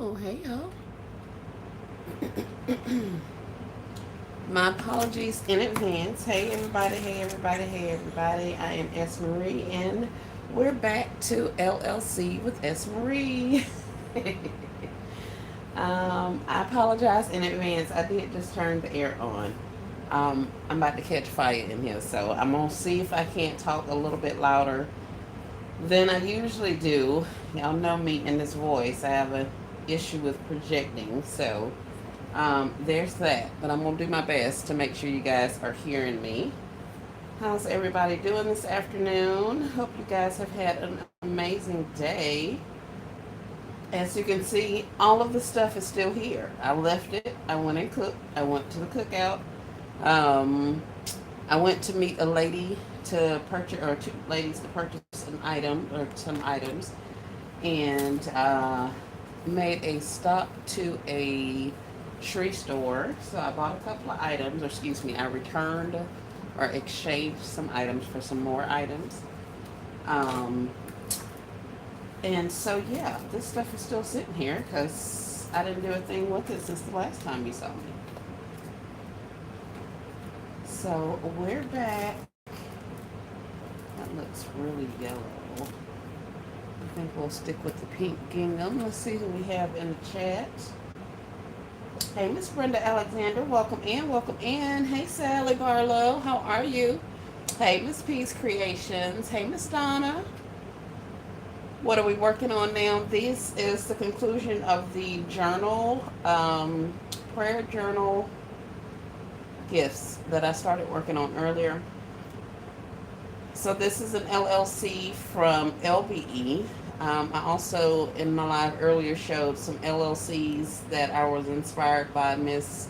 Oh, hey, y'all. My apologies in advance. Hey, everybody. Hey, everybody. Hey, everybody. I am S. Marie, and we're back to LLC with S. Marie. I apologize in advance. I did just turn the air on. I'm about to catch fire in here, so I'm going to see if I can't talk a little bit louder than I usually do. Y'all know me in this voice. I have an issue with projecting, so there's that. But I'm going to do my best to make sure you guys are hearing me. How's everybody doing this afternoon? Hope you guys have had an amazing day. As you can see, all of the stuff is still here. I left it. I went and cooked. I went to the cookout. Um, I went to meet a lady to purchase, or two ladies to purchase an item or some items, and made a stop to a tree store. So I bought a couple of items, or excuse me, I returned or exchanged some items for some more items. Um, and so, yeah, this stuff is still sitting here because I didn't do a thing with it since the last time you saw me. So we're back. That looks really yellow. I think we'll stick with the pink gingham. Let's see who we have in the chat. Hey, Miss Brenda Alexander, welcome in, welcome in. Hey, Sally Barlow, how are you? Hey, Miss Peace Creations. Hey, Miss Donna. What are we working on now? This is the conclusion of the journal, prayer journal gifts that I started working on earlier. So this is an LLC from LBE. I also, in my live earlier, showed some LLCs that I was inspired by Miss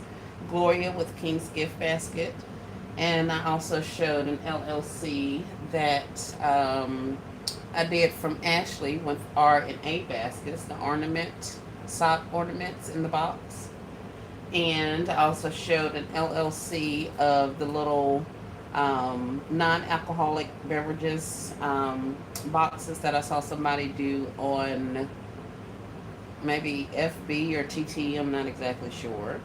Gloria with King's Gift Basket. And I also showed an LLC that I did from Ashley with R&A baskets, the sock ornaments in the box. And I also showed an LLC of the little non-alcoholic beverages boxes that I saw somebody do on maybe FB or TT. I'm not exactly sure.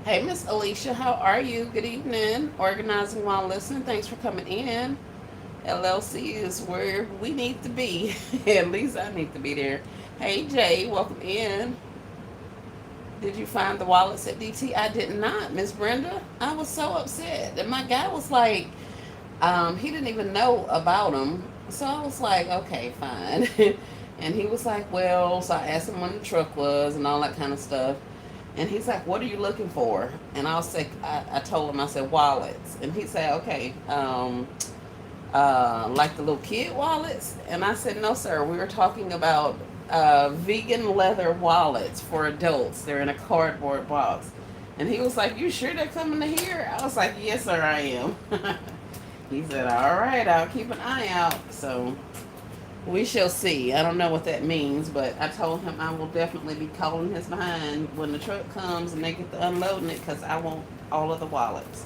Hey, Miss Alicia, how are you? Good evening. Organizing while listening. Thanks for coming in. LLC is where we need to be. At least I need to be there. Hey, Jay, welcome in. Did you find the wallets at DT? I did not, Miss Brenda. I was so upset. And my guy was like, he didn't even know about them. So I was like, okay, fine. And he was like, well, so I asked him when the truck was and all that kind of stuff. And he's like, what are you looking for? And I told him, I said, wallets. And he said, okay, like the little kid wallets? And I said, no, sir. We were talking about vegan leather wallets for adults. They're in a cardboard box. And he was like, you sure they're coming to here? I was like, yes, sir, I am. He said, all right, I'll keep an eye out. So we shall see. I don't know what that means, but I told him I will definitely be calling his behind when the truck comes and they get to unloading it because I want all of the wallets.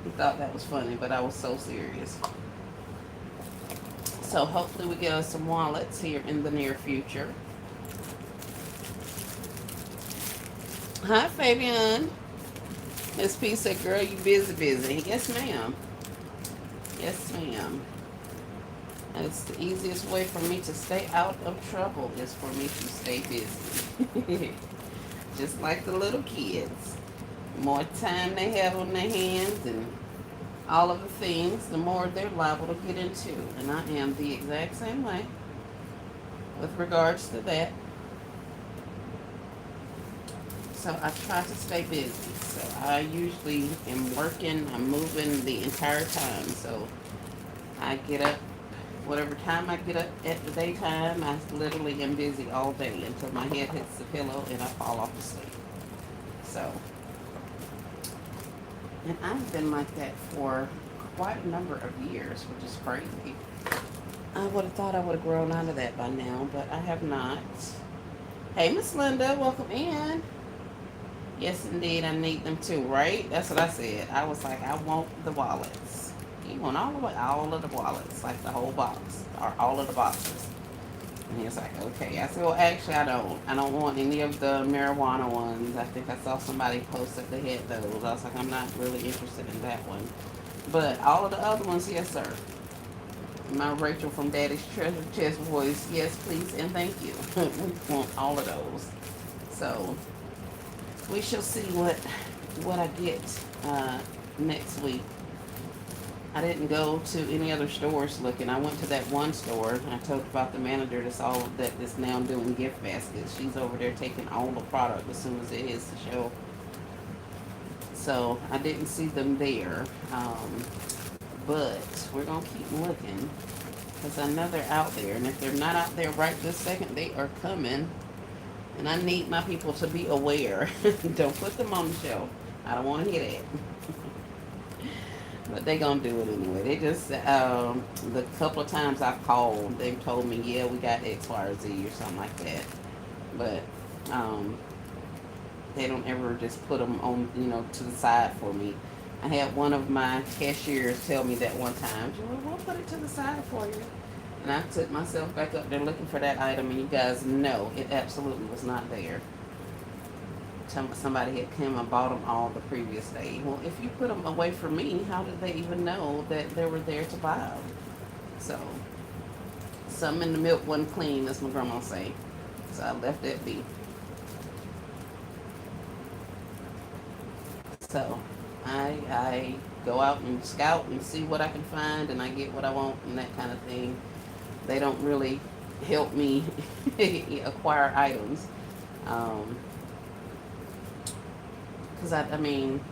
He thought that was funny, but I was so serious. So hopefully we get us some wallets here in the near future. Hi, Fabian. Miss P said, girl, you busy. Yes, ma'am. Yes, ma'am. It's the easiest way for me to stay out of trouble is for me to stay busy. Just like the little kids. The more time they have on their hands and all of the things, the more they're liable to get into. And I am the exact same way with regards to that. So I try to stay busy. So I usually am working, I'm moving the entire time. So I get up, whatever time I get up at the daytime, I literally am busy all day until my head hits the pillow and I fall off to sleep. So, and I've been like that for quite a number of years, which is crazy. I would have thought I would have grown out of that by now, but I have not. Hey, Miss Linda, welcome in. Yes, indeed, I need them too, right? That's what I said. I was like, I want the wallets. You want all of the wallets, like the whole box, or all of the boxes. And he was like, okay. I said, well, actually, I don't want any of the marijuana ones. I think I saw somebody post that they had those. I was like, I'm not really interested in that one. But all of the other ones, yes, sir. My Rachel from Daddy's Treasure Chest voice, yes, please, and thank you. We want all of those. So we shall see what I get next week. I didn't go to any other stores looking. I went to that one store and I told about the manager that's all that is now doing gift baskets. She's over there taking all the product as soon as it hits the shelf. So I didn't see them there. But we're gonna keep looking because I know they're out there. And if they're not out there right this second, they are coming. And I need my people to be aware. Don't put them on the shelf. I don't want to hear that. But they gonna do it anyway. They just the couple of times I called, they've told me, yeah, we got X, Y, or Z or something like that. But they don't ever just put them on, to the side for me. I had one of my cashiers tell me that one time, we'll put it to the side for you. And I took myself back up there looking for that item, and you guys know it absolutely was not there. Somebody had come and bought them all the previous day. Well, if you put them away from me, how did they even know that they were there to buy them? So, something in the milk wasn't clean, as my grandma say. So I left that be. So, I go out and scout and see what I can find, and I get what I want and that kind of thing. They don't really help me acquire items. Because I mean,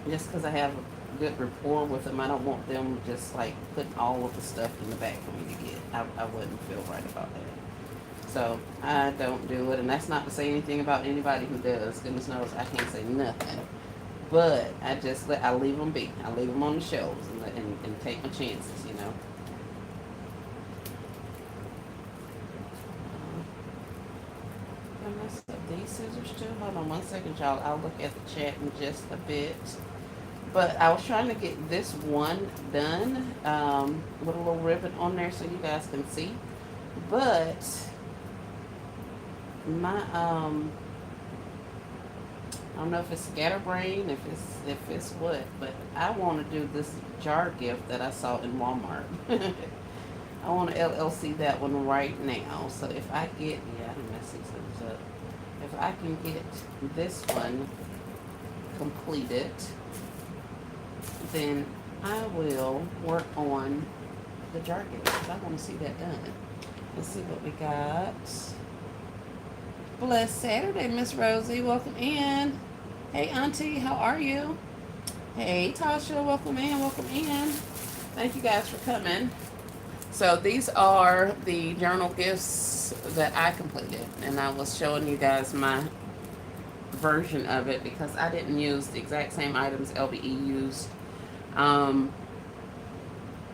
just because I have a good rapport with them, I don't want them just like putting all of the stuff in the bag for me to get. I wouldn't feel right about that. So I don't do it, and that's not to say anything about anybody who does. Goodness knows I can't say nothing. But I leave them be. I leave them on the shelves and take my chances, I messed up these scissors too. Hold on one second, y'all. I'll look at the chat in just a bit. But I was trying to get this one done with a little ribbon on there so you guys can see. But my I don't know if it's scatterbrain, if it's what, but I want to do this jar gift that I saw in Walmart. I want to LLC that one right now. So if I get, yeah, I'm messing things up. If I can get this one completed, then I will work on the jar gift. I want to see that done. Let's see what we got. Blessed Saturday, Miss Rosie. Welcome in. Hey, Auntie, how are you? Hey, Tasha, welcome in, welcome in. Thank you guys for coming. So these are the journal gifts that I completed, and I was showing you guys my version of it because I didn't use the exact same items LBE used. And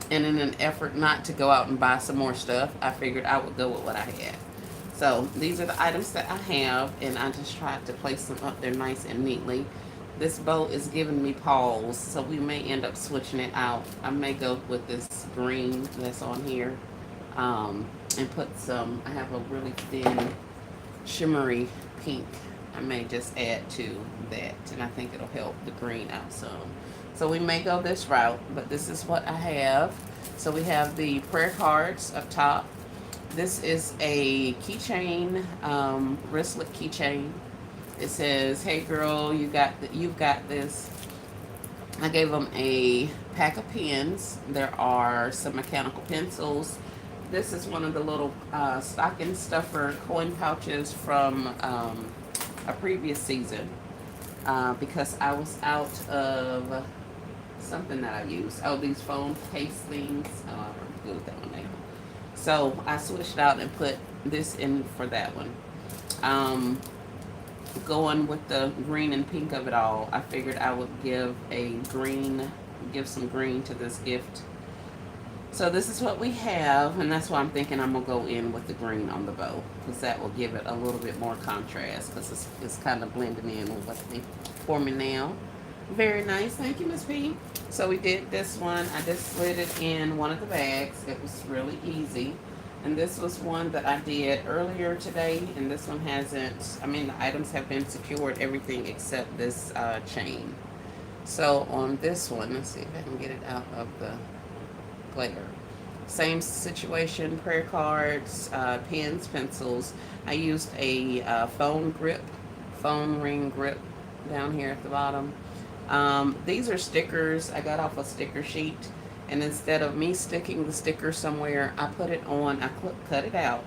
in an effort not to go out and buy some more stuff, I figured I would go with what I had. So these are the items that I have, and I just tried to place them up there nice and neatly. This bow is giving me pause, so we may end up switching it out. I may go with this green that's on here, and put some, I have a really thin shimmery pink. I may just add to that, and I think it'll help the green out some. So we may go this route, but this is what I have. So we have the prayer cards up top. This is a keychain, wristlet keychain. It says, "Hey girl, you've got this." I gave them a pack of pens. There are some mechanical pencils. This is one of the little stocking stuffer coin pouches from a previous season because I was out of something that I used. Oh, these phone case things. Oh, I'm good with that one now. So I switched out and put this in for that one. Going with the green and pink of it all, I figured I would give some green to this gift. So this is what we have, and that's why I'm thinking I'm gonna go in with the green on the bow, because that will give it a little bit more contrast, because it's kind of blending in with what's for me now. Very nice, thank you, Miss P. So we did this one. I just slid it in one of the bags. It was really easy. And this was one that I did earlier today, and this one hasn't, I mean, the items have been secured, everything except this chain. So on this one, let's see if I can get it out of the glare. Same situation, prayer cards, pens, pencils. I used a phone ring grip down here at the bottom. These are stickers I got off a sticker sheet. And instead of me sticking the sticker somewhere, I put it on, I cut it out,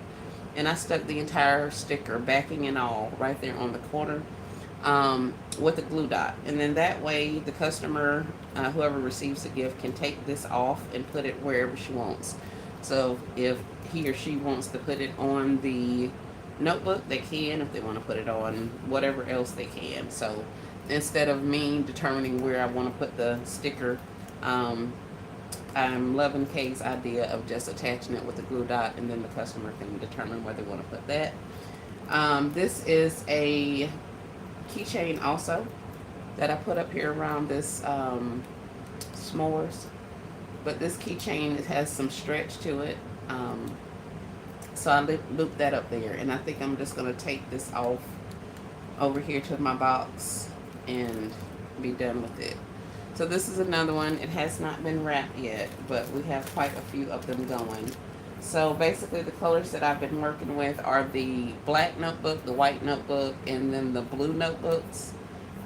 and I stuck the entire sticker, backing and all, right there on the corner, with a glue dot. And then that way the customer, whoever receives the gift, can take this off and put it wherever she wants. So if he or she wants to put it on the notebook, they can. If they want to put it on whatever else, they can. So instead of me determining where I want to put the sticker, I'm loving Kay's idea of just attaching it with a glue dot, and then the customer can determine where they want to put that. This is a keychain also that I put up here around this s'mores. But this keychain, it has some stretch to it. So I looped that up there, and I think I'm just going to take this off over here to my box and be done with it. So this is another one. It has not been wrapped yet, but we have quite a few of them going. So basically the colors that I've been working with are the black notebook, the white notebook, and then the blue notebooks.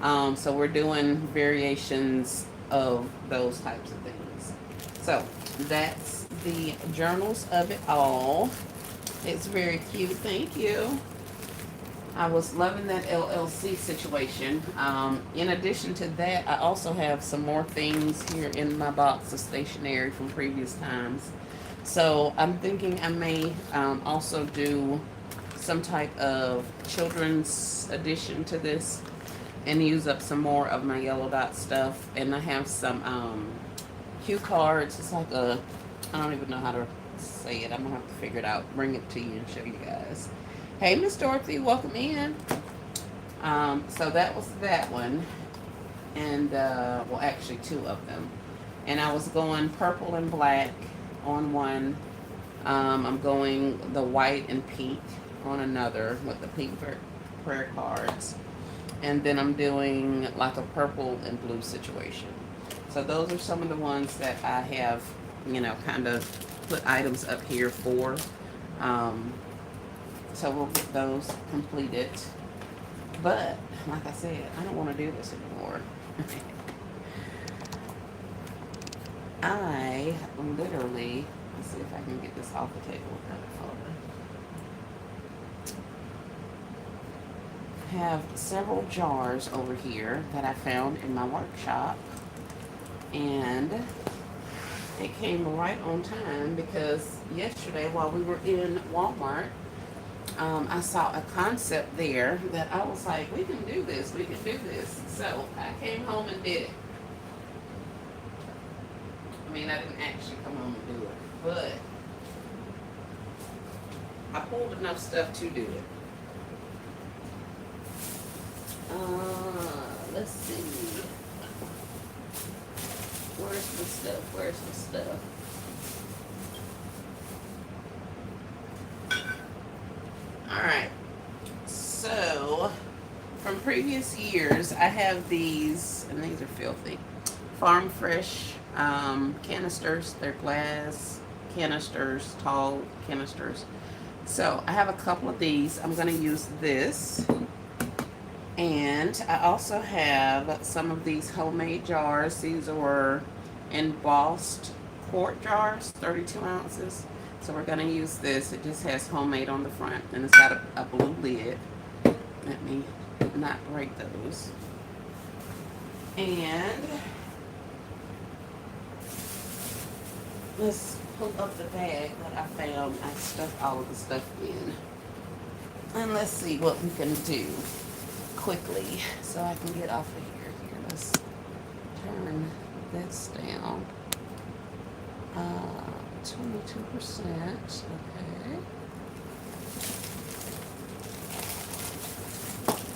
So we're doing variations of those types of things. So that's the journals of it all. It's very cute. Thank you. I was loving that LLC situation. In addition to that, I also have some more things here in my box of stationery from previous times. So I'm thinking I may also do some type of children's addition to this and use up some more of my yellow dot stuff. And I have some cue cards. It's like a, I don't even know how to say it. I'm gonna have to figure it out, bring it to you and show you guys. Hey, Miss Dorothy, welcome in. So that was that one. And, well, actually two of them. And I was going purple and black on one. I'm going the white and pink on another with the pink prayer cards. And then I'm doing like a purple and blue situation. So those are some of the ones that I have, you know, kind of put items up here for. So we'll get those completed. But, like I said, I don't want to do this anymore. I literally, let's see if I can get this off the table without it falling. Have several jars over here that I found in my workshop. And it came right on time because yesterday while we were in Walmart, I saw a concept there that I was like, we can do this, we can do this. So I came home and did it. I mean, I didn't actually come home and do it, but I pulled enough stuff to do it. Let's see. Where's the stuff? Where's the stuff? Alright, so from previous years, I have these, and these are filthy, Farm Fresh canisters. They're glass canisters, tall canisters. So I have a couple of these. I'm going to use this. And I also have some of these homemade jars. These are embossed quart jars, 32 ounces. So we're going to use this. It just has homemade on the front, and it's got a blue lid. Let me not break those. And let's pull up the bag that I found. I stuffed all of the stuff in. And let's see what we can do quickly so I can get off of here. Here, let's turn this down. 22%. Okay.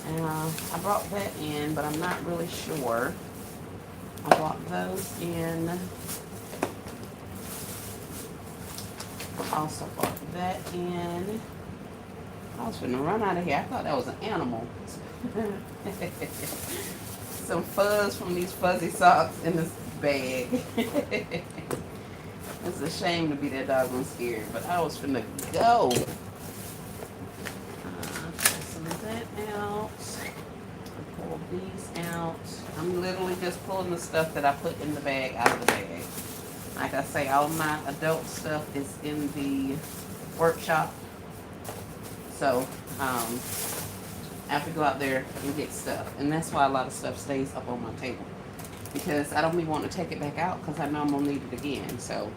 And I brought that in, but I'm not really sure. I brought those in. Also brought that in. I was gonna run out of here. I thought that was an animal. Some fuzz from these fuzzy socks in this bag. It's a shame to be that doggone scared, but I was finna go. Pull some of that out. Pull these out. I'm literally just pulling the stuff that I put in the bag out of the bag. Like I say, all my adult stuff is in the workshop. So, I have to go out there and get stuff. And that's why a lot of stuff stays up on my table. Because I don't even want to take it back out because I know I'm going to need it again. So,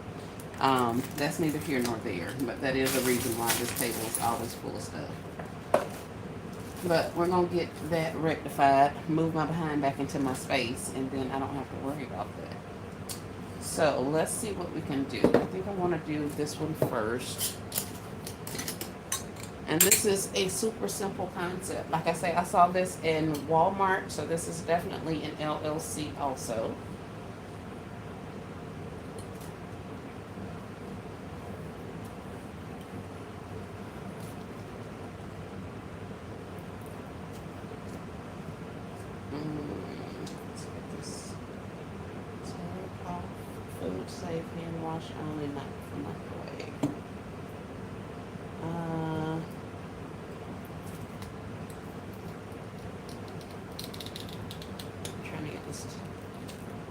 that's neither here nor there. But that is a reason why this table is always full of stuff. But we're going to get that rectified, move my behind back into my space, and then I don't have to worry about that. So let's see what we can do. I think I want to do this one first. And this is a super simple concept. Like I say, I saw this in Walmart, so this is definitely an LLC also. Let's get this tag off. Food safe, hand wash only, not from microwave. Trying to get this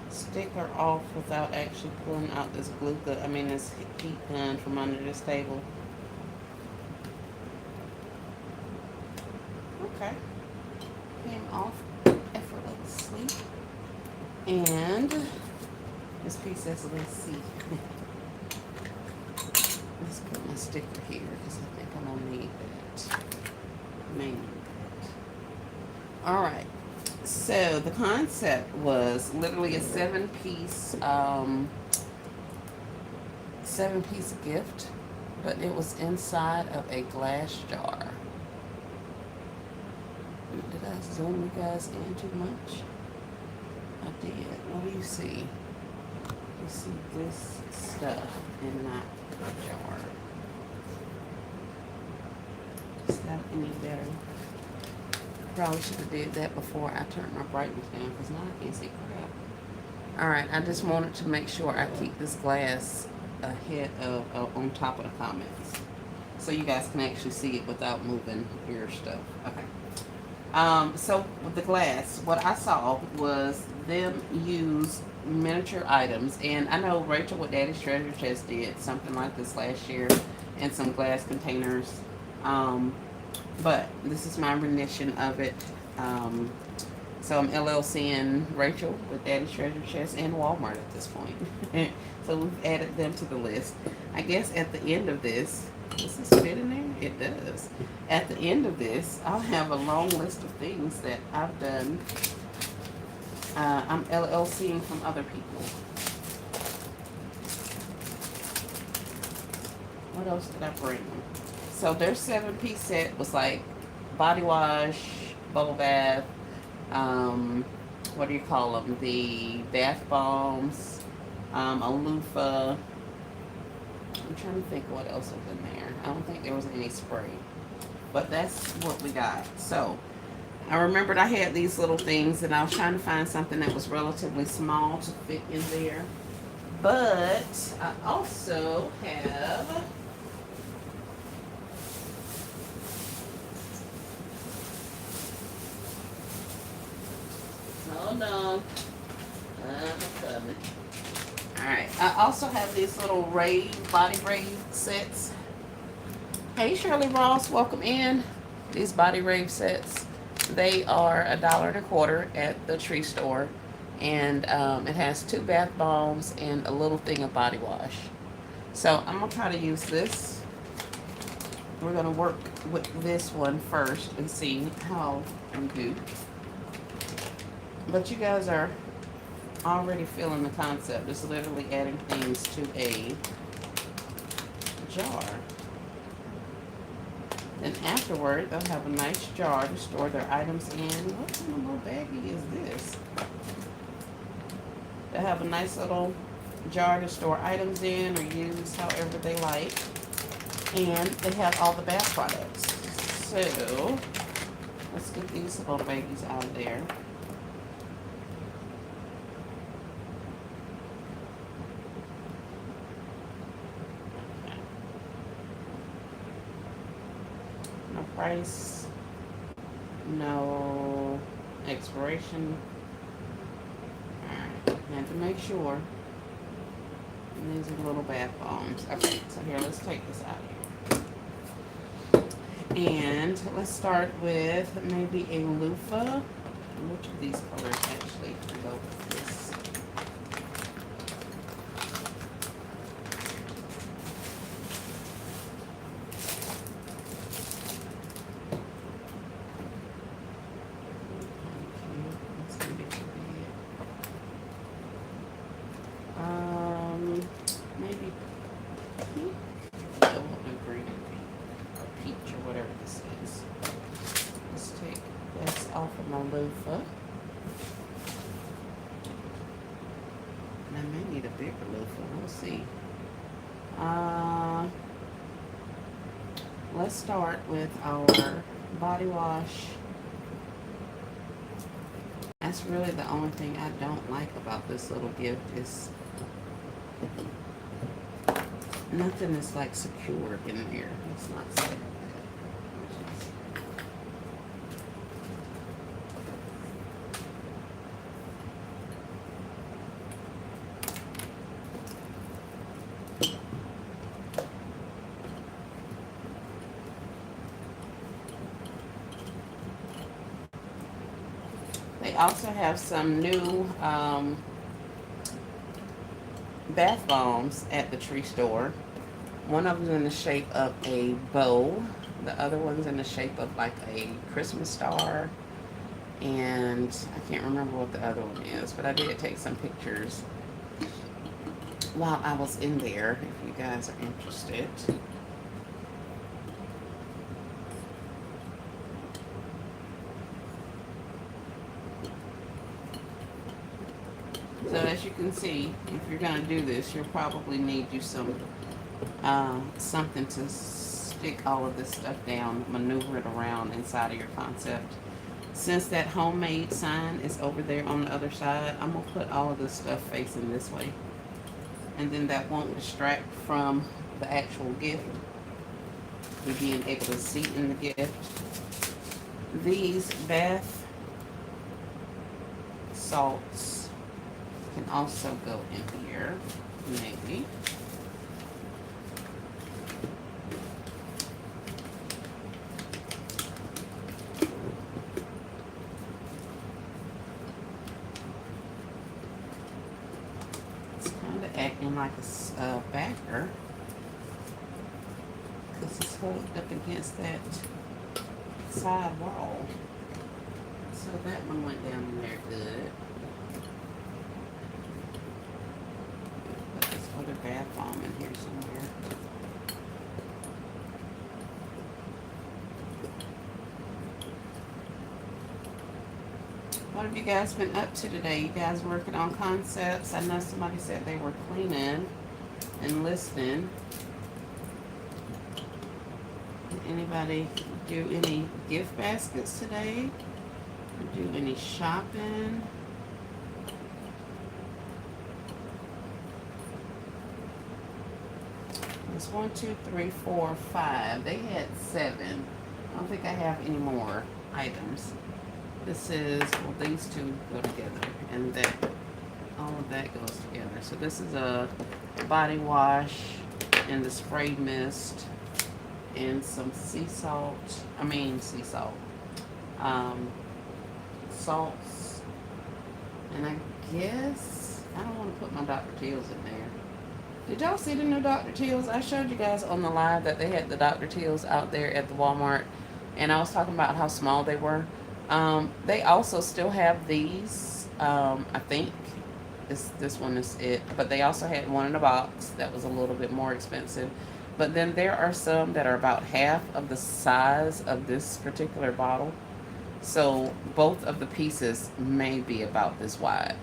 sticker off without actually pulling out this glue gun. I mean, this heat gun from under this table. Okay, came off effortlessly. And this piece says, let's see. Let's put my sticker here because I think I'm gonna need that. May need that. All right. So the concept was literally a seven-piece gift, but it was inside of a glass jar. Did I zoom you guys in too much? I did. What do you see? You see this stuff and not the jar. Is that any better? Probably should have did that before I turned my brightness down because now I can't see crap. Alright, I just wanted to make sure I keep this glass ahead of on top of the comments so you guys can actually see it without moving your stuff. Okay. So with the glass, what I saw was them use miniature items, and I know Rachel with Daddy's Treasure Chest did something like this last year in some glass containers. But this is my rendition of it. So I'm LLCing Rachel with Daddy's Treasure Chest and Walmart at this point. So we've added them to the list. I guess at the end of this, does this fit in there? It does. At the end of this, I'll have a long list of things that I've done. I'm LLCing from other people. What else did I bring? So their 7-piece set was like body wash, bubble bath, what do you call them? The bath bombs, a loofah. I'm trying to think what else was in there. I don't think there was any spray. But that's what we got. So I remembered I had these little things and I was trying to find something that was relatively small to fit in there. But I also have hold on. I'm coming. Alright, I also have these little body rave sets. Hey Shirley Ross, welcome in. These body rave sets, they are $1.25 at the tree store. And it has 2 bath bombs and a little thing of body wash. So I'm going to try to use this. We're going to work with this one first and see how we do. But you guys are already feeling the concept. It's literally adding things to a jar. Then afterward, they'll have a nice jar to store their items in. What kind of little baggie is this? They'll have a nice little jar to store items in or use however they like. And they have all the bath products. So let's get these little babies out of there. Okay. No price, no expiration. Alright, and to make sure, and these are little bath bombs. Okay, so here, let's take this out here. And let's start with maybe a loofah. Which of these colors actually go with this? Maybe pink? No, green and pink. Or peach or whatever this is. Let's take this off of my loofah. And I may need a bigger loofah. We'll see. Let's start with our body wash. That's really the only thing I don't like about this little gift is nothing is like secure in there. It's not safe. They also have some new bath bombs at the tree store. One of them in the shape of a bow. The other one's in the shape of like a Christmas star. And I can't remember what the other one is, but I did take some pictures while I was in there, if you guys are interested. So as you can see, if you're going to do this, you'll probably need you some something to stick all of this stuff down, maneuver it around inside of your concept. Since that homemade sign is over there on the other side, I'm going to put all of this stuff facing this way. And then that won't distract from the actual gift. You're being able to see in the gift. These bath salts can also go in here, maybe. It's kind of acting like a backer because it's hooked up against that side wall. So that one went down in there good. Other bath bomb in here somewhere. What have you guys been up to today? You guys working on concepts? I know somebody said they were cleaning and listening. Did anybody do any gift baskets today? Or do any shopping? It's 1, 2, 3, 4, 5. They had 7. I don't think I have any more items. This is, well, these two go together, and that all of that goes together. So this is a body wash and the spray mist and some sea salt. Salts. And I guess I don't want to put my Dr. Teal's in there. Did y'all see the new Dr. Teal's? I showed you guys on the live that they had the Dr. Teal's out there at the Walmart, and I was talking about how small they were. They also still have these. I think this one is it, but they also had one in a box that was a little bit more expensive. But then there are some that are about half of the size of this particular bottle. So both of the pieces may be about this wide.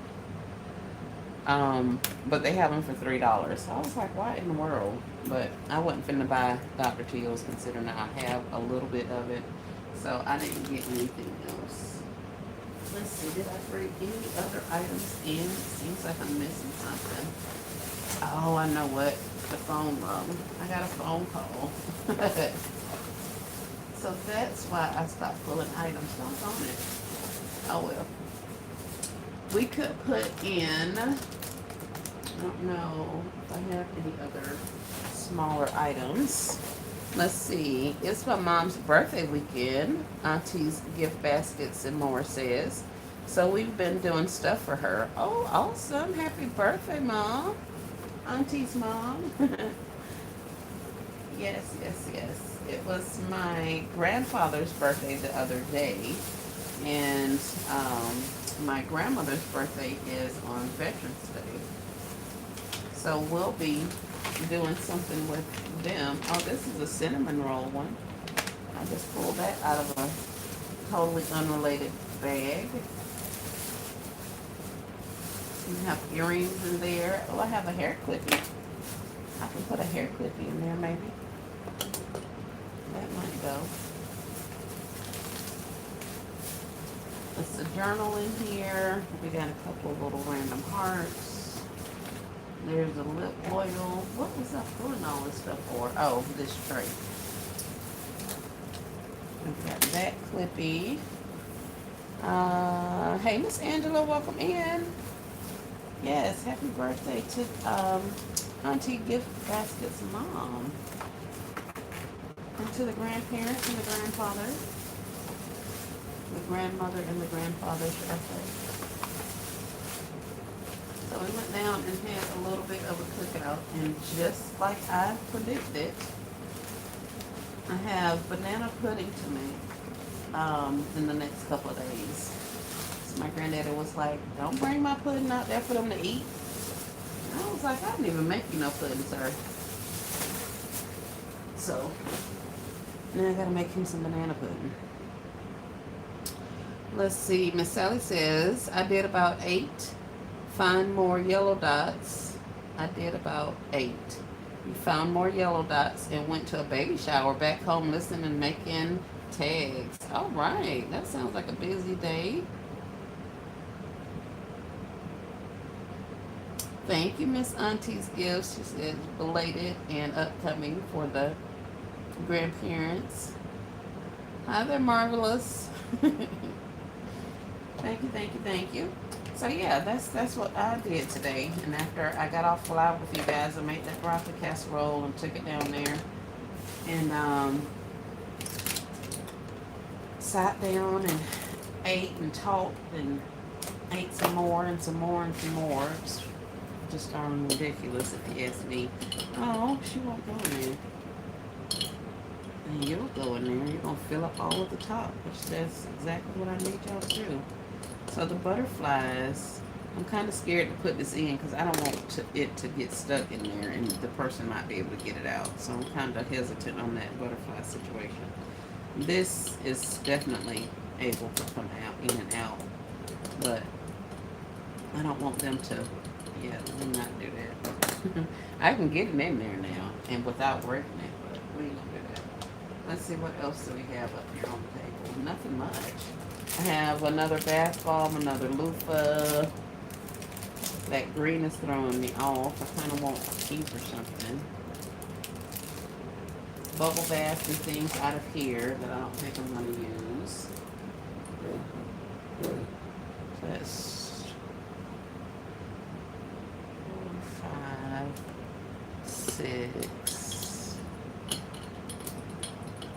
But they have them for $3. So I was like, why in the world? But I wasn't finna buy Dr. Teal's considering I have a little bit of it. So I didn't get anything else. Let's see, did I bring any other items in? Seems like I'm missing something. Oh, I know what. The phone rung. I got a phone call. So that's why I stopped pulling items. Don't on it. Oh well. We could put in, I don't know if I have any other smaller items. Let's see. It's my mom's birthday weekend. Auntie's gift baskets and more says. So we've been doing stuff for her. Oh, awesome. Happy birthday, Mom. Auntie's mom. Yes, yes, yes. It was my grandfather's birthday the other day. And my grandmother's birthday is on Veterans Day. So we'll be doing something with them. Oh, this is a cinnamon roll one. I just pulled that out of a totally unrelated bag. You have earrings in there. Oh, I have a hair clippy. I can put a hair clippy in there maybe. That might go. It's a journal in here. We got a couple of little random hearts. There's a lip oil. What was I pulling all this stuff for? Oh, this tray. We've got that clippy. Hey, Miss Angela, welcome in. Yes, happy birthday to Auntie Gift Basket's mom. And to the grandparents and the grandfather. The grandmother and the grandfather's birthday. So we went down and had a little bit of a cookout, and just like I predicted, I have banana pudding to make in the next couple of days. So my granddaddy was like, don't bring my pudding out there for them to eat. And I was like, I didn't even make you no pudding, sir. So now I gotta make him some banana pudding. Let's see, Miss Sally says, I did about 8. Find more yellow dots. I did about 8. You found more yellow dots and went to a baby shower back home listening and making tags. All right, that sounds like a busy day. Thank you, Miss Auntie's gifts. She said belated and upcoming for the grandparents. Hi there, Marvelous. Thank you, thank you, thank you. So yeah, that's what I did today. And after I got off live with you guys, I made that broccoli casserole and took it down there. And sat down and ate and talked and ate some more and some more and some more. It's just darn ridiculous if you ask me. Oh, she won't go in there. And you'll go in there. You're going to fill up all of the top, which that's exactly what I need y'all to do. So the butterflies, I'm kind of scared to put this in because I don't want it to get stuck in there and the person might be able to get it out. So I'm kind of hesitant on that butterfly situation. This is definitely able to come out, in and out, but I don't want them to, yeah, let me not do that. I can get them in there now and without breaking it, but we ain't gonna do that. Let's see, what else do we have up here on the table? Nothing much. I have another bath bomb, another loofah. That green is throwing me off. I kind of want pink or something. Bubble baths and things out of here that I don't think I'm going to use. So that's 4, 5, 6.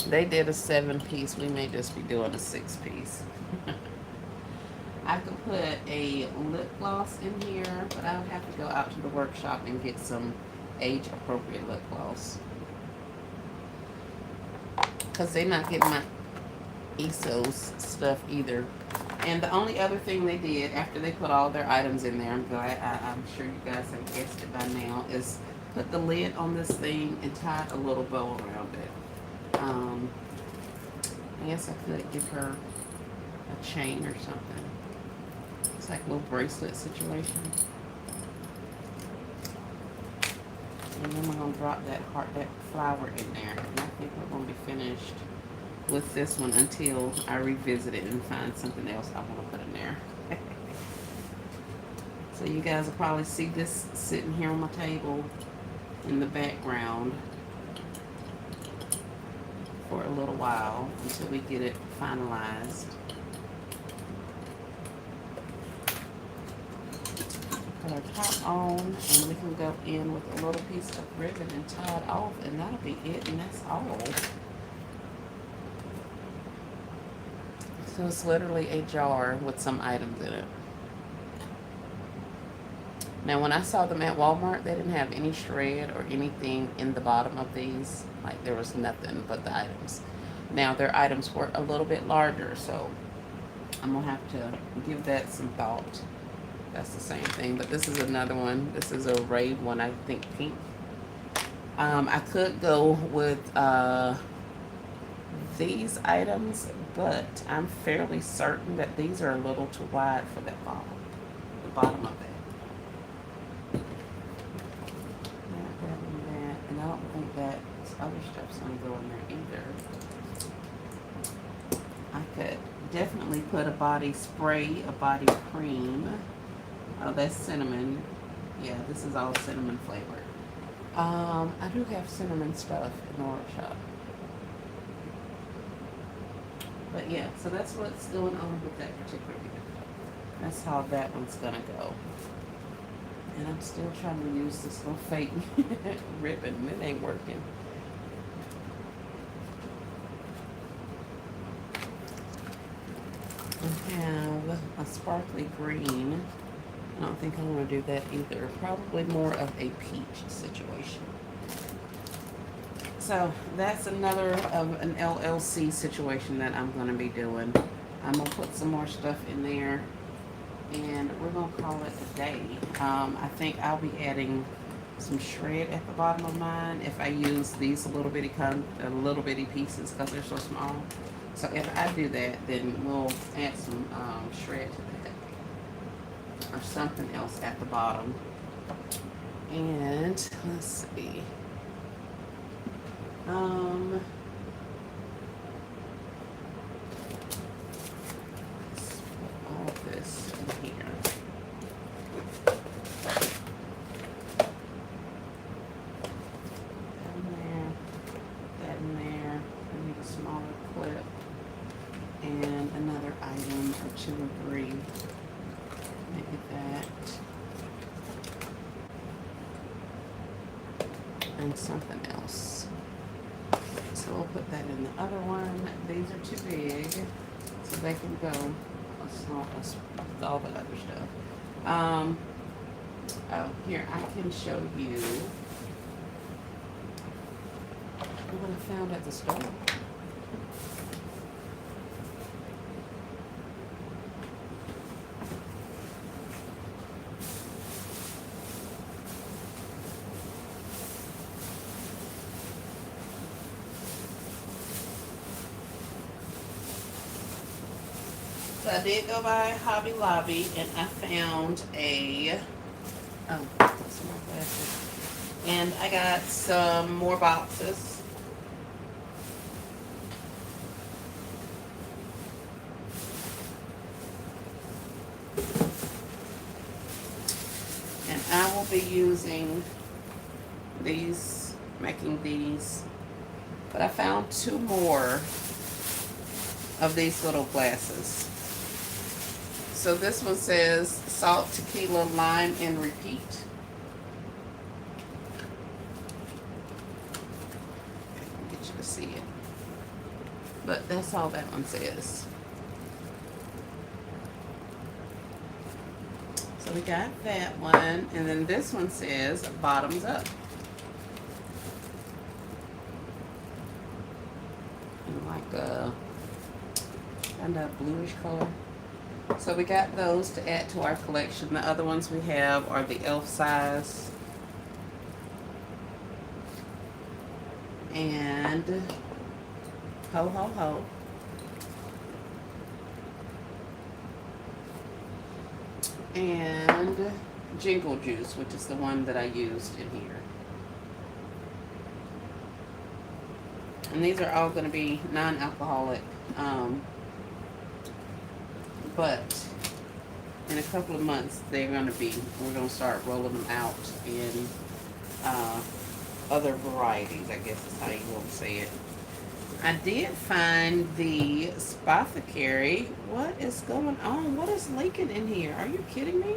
They did a 7-piece. We may just be doing a 6-piece. I could put a lip gloss in here, but I would have to go out to the workshop and get some age-appropriate lip gloss. Because they're not getting my ESOS stuff either. And the only other thing they did after they put all their items in there, I'm sure you guys have guessed it by now, is put the lid on this thing and tie a little bow around it. I guess I could give her a chain or something. It's like a little bracelet situation. And then we're going to drop that flower in there. And I think we're going to be finished with this one until I revisit it and find something else I want to put in there. So you guys will probably see this sitting here on my table in the background for a little while until we get it finalized. Put our top on, and we can go in with a little piece of ribbon and tie it off, and that'll be it, and that's all. So it's literally a jar with some items in it. Now, when I saw them at Walmart, they didn't have any shred or anything in the bottom of these. Like, there was nothing but the items. Now, their items were a little bit larger, so I'm going to have to give that some thought. That's the same thing, but this is another one. This is a raid one, I think pink. I could go with these items, but I'm fairly certain that these are a little too wide for that bottom. The bottom of that. And I don't think that other stuff's going to go in there either. I could definitely put a body spray, a body cream. Oh, that's cinnamon. Yeah, this is all cinnamon flavored. I do have cinnamon stuff in the workshop. But yeah, so that's what's going on with that particular video. That's how that one's gonna go. And I'm still trying to use this little fake ribbon. It ain't working. I have a sparkly green. I don't think I want to do that either. Probably more of a peach situation. So that's another of an LLC situation that I'm going to be doing. I'm going to put some more stuff in there, and we're going to call it a day. I think I'll be adding some shred at the bottom of mine if I use these little bitty pieces because they're so small. So if I do that, then we'll add some shred to that, or something else at the bottom. And let's see. Let's put all of this in here. That in there, that in there. I need a smaller clip and another item or 2 or 3. Maybe that. And something else. So we'll put that in the other one. These are too big, so they can go with all the other stuff. Oh, here, I can show you what I found at the store. So I did go by Hobby Lobby and I found some more glasses. And I got some more boxes. And I will be using these, making these. But I found 2 more of these little glasses. So this one says salt, tequila, lime, and repeat. I'll get you to see it. But that's all that one says. So we got that one, and then this one says bottoms up. And like a kind of bluish color. So we got those to add to our collection. The other ones we have are the elf size. And ho ho ho. And jingle juice, which is the one that I used in here. And these are all going to be non-alcoholic. But in a couple of months, we're going to start rolling them out in uh, other varieties, I guess is how you want to say it. I did find the Spothicary. What is going on? What is leaking in here? Are you kidding me?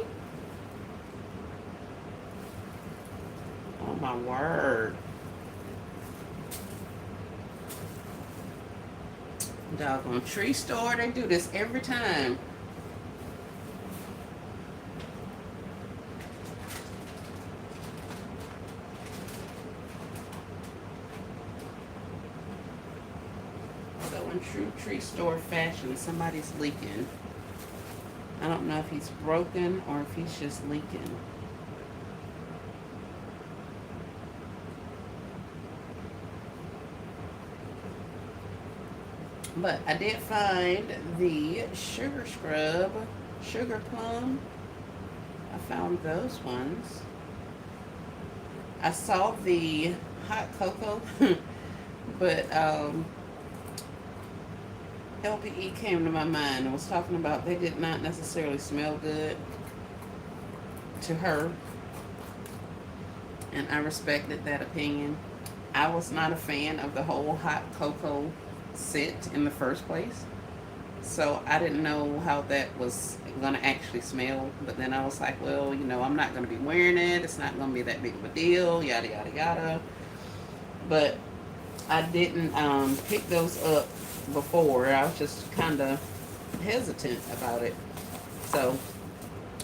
Oh my word. Doggone tree store, they do this every time. So in true tree store fashion, somebody's leaking. I don't know if he's broken or if he's just leaking. But I did find the sugar scrub, sugar plum. I found those ones. I saw the hot cocoa, but LPE came to my mind and was talking about they did not necessarily smell good to her, and I respected that opinion. I was not a fan of the whole hot cocoa scent in the first place, so I didn't know how that was going to actually smell. But then I was like, well, I'm not going to be wearing it. It's not going to be that big of a deal, yada yada yada. But I didn't pick those up before. I was just kind of hesitant about it, so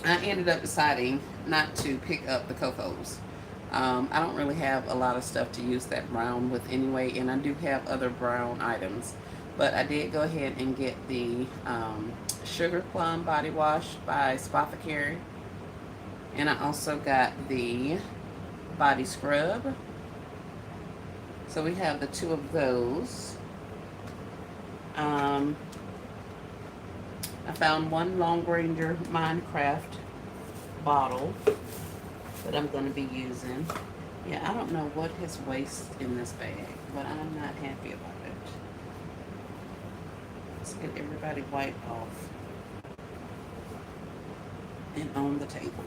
I ended up deciding not to pick up the cocos. I don't really have a lot of stuff to use that brown with anyway, and I do have other brown items. But I did go ahead and get the Sugar Plum Body Wash by Spothicary. And I also got the Body Scrub. So we have the two of those. I found one Long Ranger Minecraft bottle that I'm going to be using. Yeah, I don't know what his waste in this bag, but I'm not happy about it. Let's get everybody wiped off and on the table.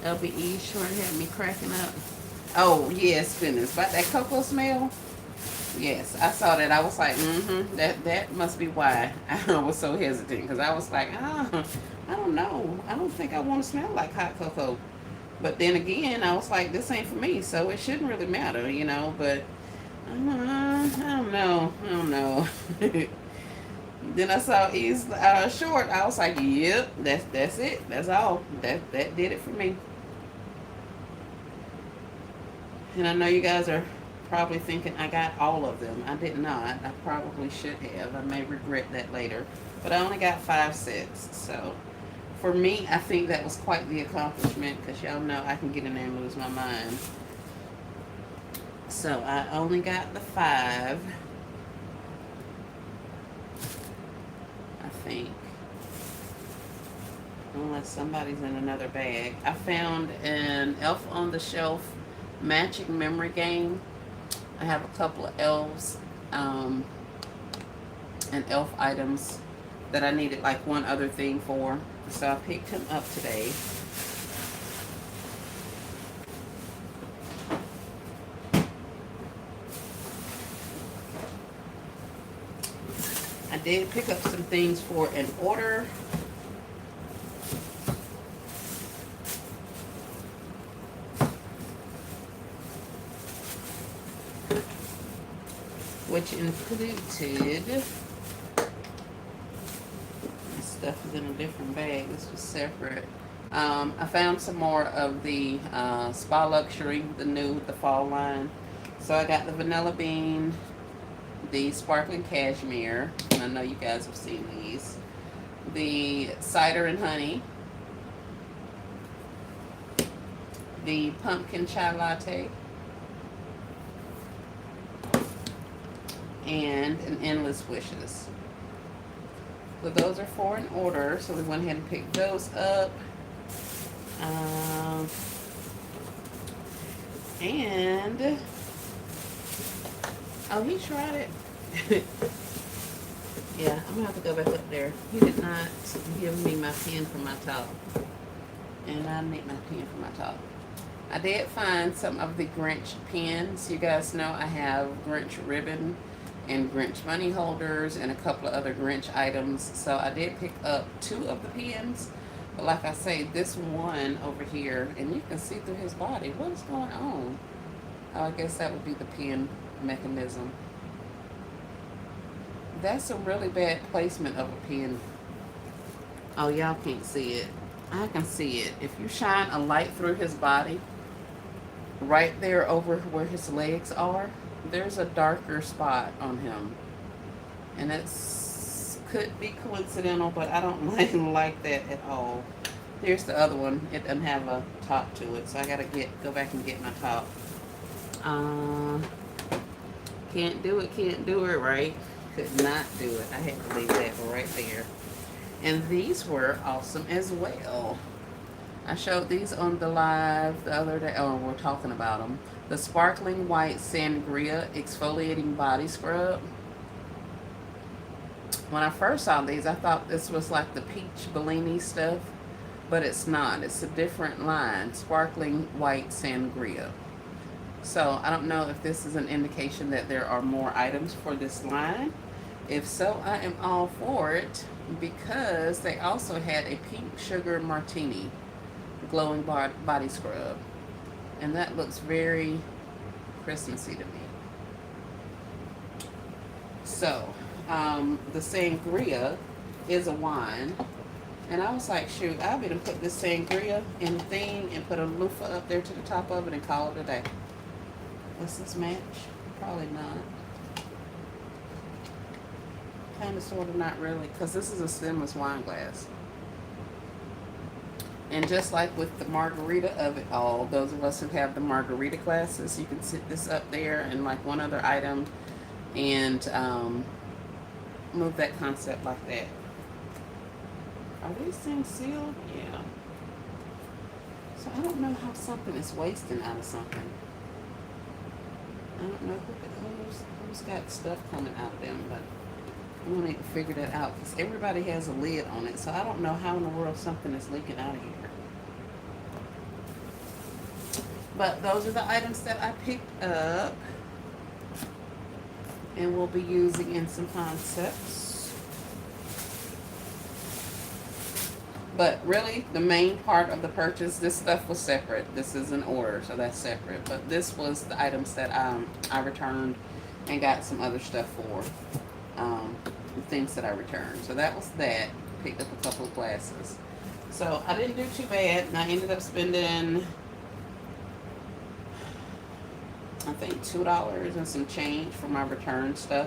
LBE sure had me cracking up. Oh, yes, goodness. About that cocoa smell? Yes, I saw that. I was like, that must be why I was so hesitant. Because I was like, I don't know. I don't think I want to smell like hot cocoa. But then again, I was like, this ain't for me, so it shouldn't really matter, But I don't know. Then I saw E's short. I was like, yep, that's it. That's all. That did it for me. And I know you guys are probably thinking I got all of them. I did not. I probably should have. I may regret that later. But I only got 5 sets. So for me, I think that was quite the accomplishment, because y'all know I can get in there and lose my mind. So I only got the 5. I think. Unless somebody's in another bag. I found an Elf on the Shelf matching memory game. I have a couple of elves and elf items that I needed like one other thing for. So I picked him up today. I did pick up some things for an order. Which included, this stuff is in a different bag, this was separate. I found some more of the Spa Luxury, the fall line. So I got the Vanilla Bean, the Sparkling Cashmere, and I know you guys have seen these. The Cider and Honey, the Pumpkin Chai Latte, and an Endless Wishes. So those are for an order, so we went ahead and picked those up. And, oh, he tried it. Yeah, I'm gonna have to go back up there. He did not give me my pen for my top. And I need my pen for my top. I did find some of the Grinch pens. You guys know I have Grinch ribbon and Grinch money holders and a couple of other Grinch items. So I did pick up 2 of the pens. But like I say, this one over here, and you can see through his body. What is going on? Oh, I guess that would be the pen mechanism. That's a really bad placement of a pen. Oh, y'all can't see it. I can see it. If you shine a light through his body, right there over where his legs are, there's a darker spot on him. And it's could be coincidental, but I don't like that at all. Here's the other one. It doesn't have a top to it, so I gotta go back and get my top. Uh, can't do it, right? Could not do it. I had to leave that right there. And these were awesome as well. I showed these on the live the other day. Oh, we're talking about them. The Sparkling White Sangria Exfoliating Body Scrub. When I first saw these, I thought this was like the peach Bellini stuff, but it's not. It's a different line, Sparkling White Sangria. So I don't know if this is an indication that there are more items for this line. If so, I am all for it, because they also had a pink sugar martini glowing body scrub, and that looks very Christmassy to me. So the sangria is a wine, and I was like, shoot, I'll be to put this sangria in the thing and put a loofah up there to the top of it and call it a day. Does this match? Probably not. Kind of, sort of, not really, because this is a stemless wine glass. And just like with the margarita of it all, those of us who have the margarita glasses, you can sit this up there and like one other item and move that concept like that. Are these things sealed? Yeah. So I don't know how something is wasting out of something. I don't know who's got stuff coming out of them, but I'm gonna need to figure that out, because everybody has a lid on it, so I don't know how in the world something is leaking out of here. But those are the items that I picked up and will be using in some concepts. But really, the main part of the purchase, this stuff was separate. This is an order, so that's separate. But this was the items that I returned and got some other stuff for. The things that I returned. So that was that. Picked up a couple of glasses. So I didn't do too bad, and I ended up spending, I think, $2 and some change for my return stuff.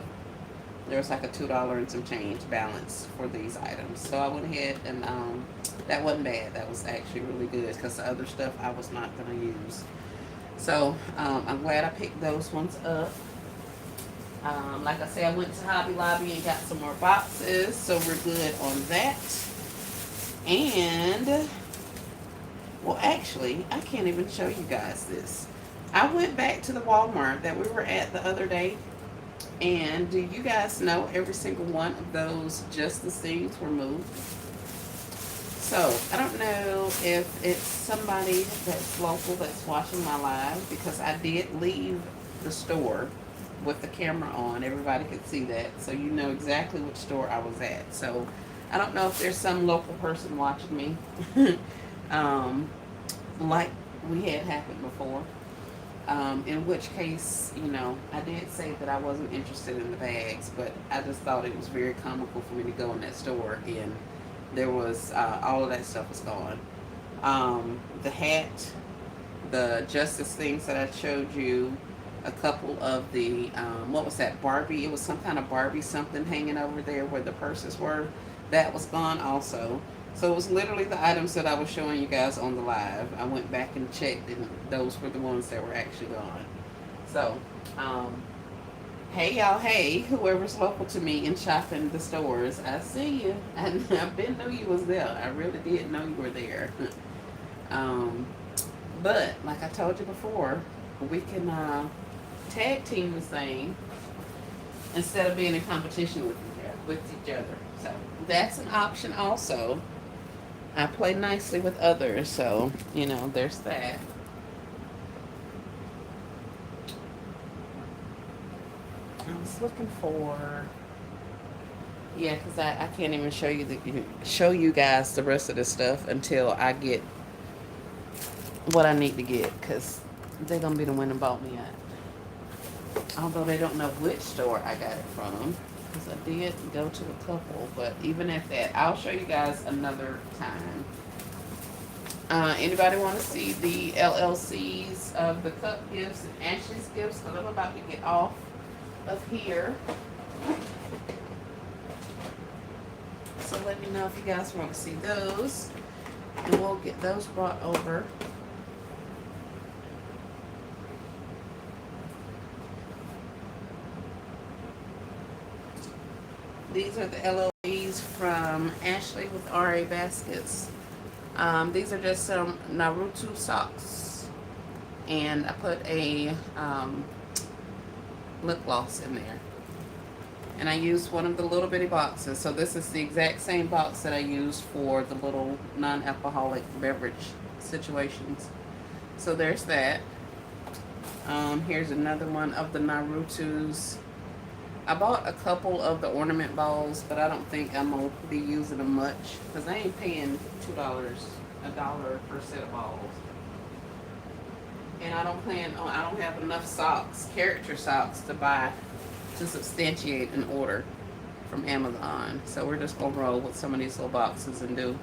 There was like a $2 and some change balance for these items. So I went ahead and that wasn't bad. That was actually really good, because the other stuff I was not going to use. So I'm glad I picked those ones up. Like I said, I went to Hobby Lobby and got some more boxes, so we're good on that. And, well, actually, I can't even show you guys this. I went back to the Walmart that we were at the other day, and do you guys know every single one of those Justice things were moved? So, I don't know if it's somebody that's local that's watching my live, because I did leave the store with the camera on. Everybody could see that, so you know exactly which store I was at. So I don't know if there's some local person watching me like we had happened before, in which case, you know, I did say that I wasn't interested in the bags, but I just thought it was very comical for me to go in that store and there was all of that stuff was gone. The hat, the Justice things that I showed you, a couple of the, what was that, Barbie? It was some kind of Barbie something hanging over there where the purses were. That was gone also. So it was literally the items that I was showing you guys on the live. I went back and checked, and those were the ones that were actually gone. So, hey y'all, hey, whoever's local to me and shopping the stores, I see you. And I've been knew you was there. I really did know you were there. But like I told you before, we can tag team this thing instead of being in competition with each other. So that's an option also. I play nicely with others, so there's that. I was looking for, yeah, because I can't even show you guys the rest of this stuff until I get what I need to get, because they're gonna be the one that bought me at. Although they don't know which store I got it from, because I did go to a couple, but even at that, I'll show you guys another time. Anybody want to see the LLCs of the cup gifts and Ashley's gifts? Because I'm about to get off of here. So let me know if you guys want to see those, and we'll get those brought over. These are the LLCs from Ashley with RA Baskets. These are just some Naruto socks, and I put a lip gloss in there, and I used one of the little bitty boxes. So this is the exact same box that I used for the little non-alcoholic beverage situations. So there's that. Here's another one of the Naruto's. I bought a couple of the ornament balls, but I don't think I'm going to be using them much, because I ain't paying $2, $1 per set of balls. And I don't have enough socks, character socks, to substantiate an order from Amazon. So we're just going to roll with some of these little boxes and do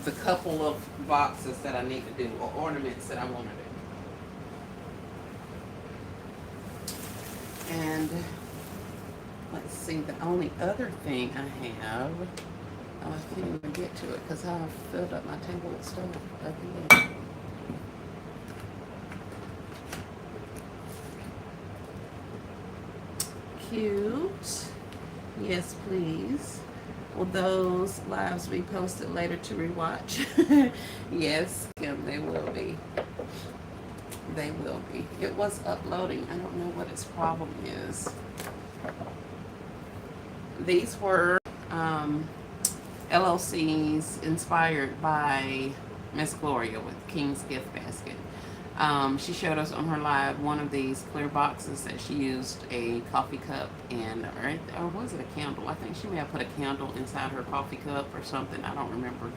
the couple of boxes that I need to do, or ornaments that I want to do. And let's see, the only other thing I have, I can't even get to it because I filled up my table with stuff again. Cute. Yes, please. Will those lives be posted later to rewatch? Yes, Kim, they will be. They will be. It was uploading. I don't know what its problem is. These were LLCs inspired by Miss Gloria with King's Gift Basket. She showed us on her live one of these clear boxes that she used a coffee cup and, or was it a candle? I think she may have put a candle inside her coffee cup or something. I don't remember.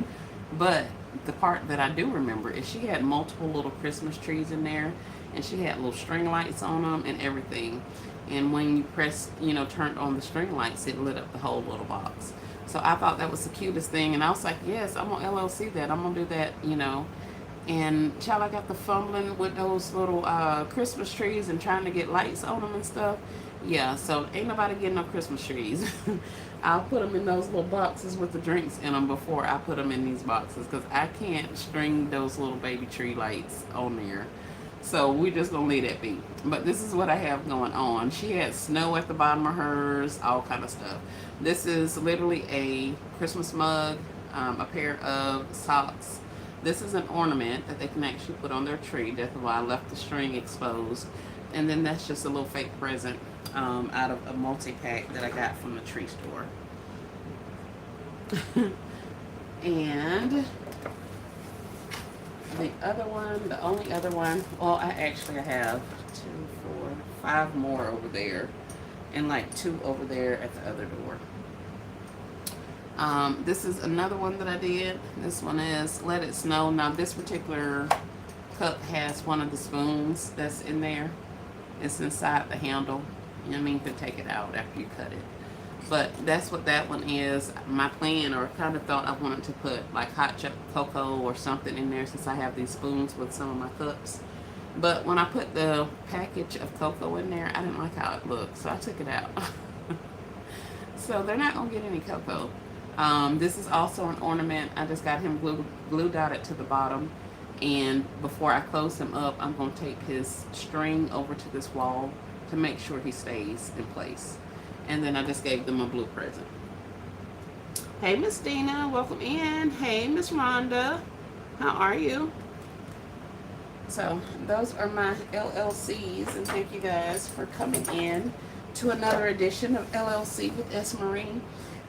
But the part that I do remember is she had multiple little Christmas trees in there, and she had little string lights on them and everything. And when you turned on the string lights, it lit up the whole little box. So I thought that was the cutest thing, and I was like, yes, I'm gonna LLC that. I'm gonna do that, And child, I got the fumbling with those little Christmas trees and trying to get lights on them and stuff. Yeah, so ain't nobody getting no Christmas trees. I'll put them in those little boxes with the drinks in them before I put them in these boxes, because I can't string those little baby tree lights on there. So we just gonna leave that be. But this is what I have going on. She had snow at the bottom of hers, all kind of stuff. This is literally a Christmas mug, a pair of socks. This is an ornament that they can actually put on their tree. That's why I left the string exposed. And then that's just a little fake present out of a multi-pack that I got from the tree store. And the only other one, well, I have 2, 4, 5 more over there, and like 2 over there at the other door. This is another one that I did. This one is Let It Snow. Now this particular cup has one of the spoons that's in there. It's inside the handle. You know what I mean? You can take it out after you cut it. But that's what that one is. My plan, or kind of thought I wanted to put like hot cocoa or something in there, since I have these spoons with some of my cups. But when I put the package of cocoa in there, I didn't like how it looked, so I took it out. So they're not going to get any cocoa. This is also an ornament. I just got him glue dotted to the bottom. And before I close him up, I'm going to take his string over to this wall to make sure he stays in place. And then I just gave them a blue present. Hey, Miss Dina, welcome in. Hey, Miss Rhonda, how are you? So those are my LLCs, and thank you guys for coming in to another edition of LLC with S. Marie.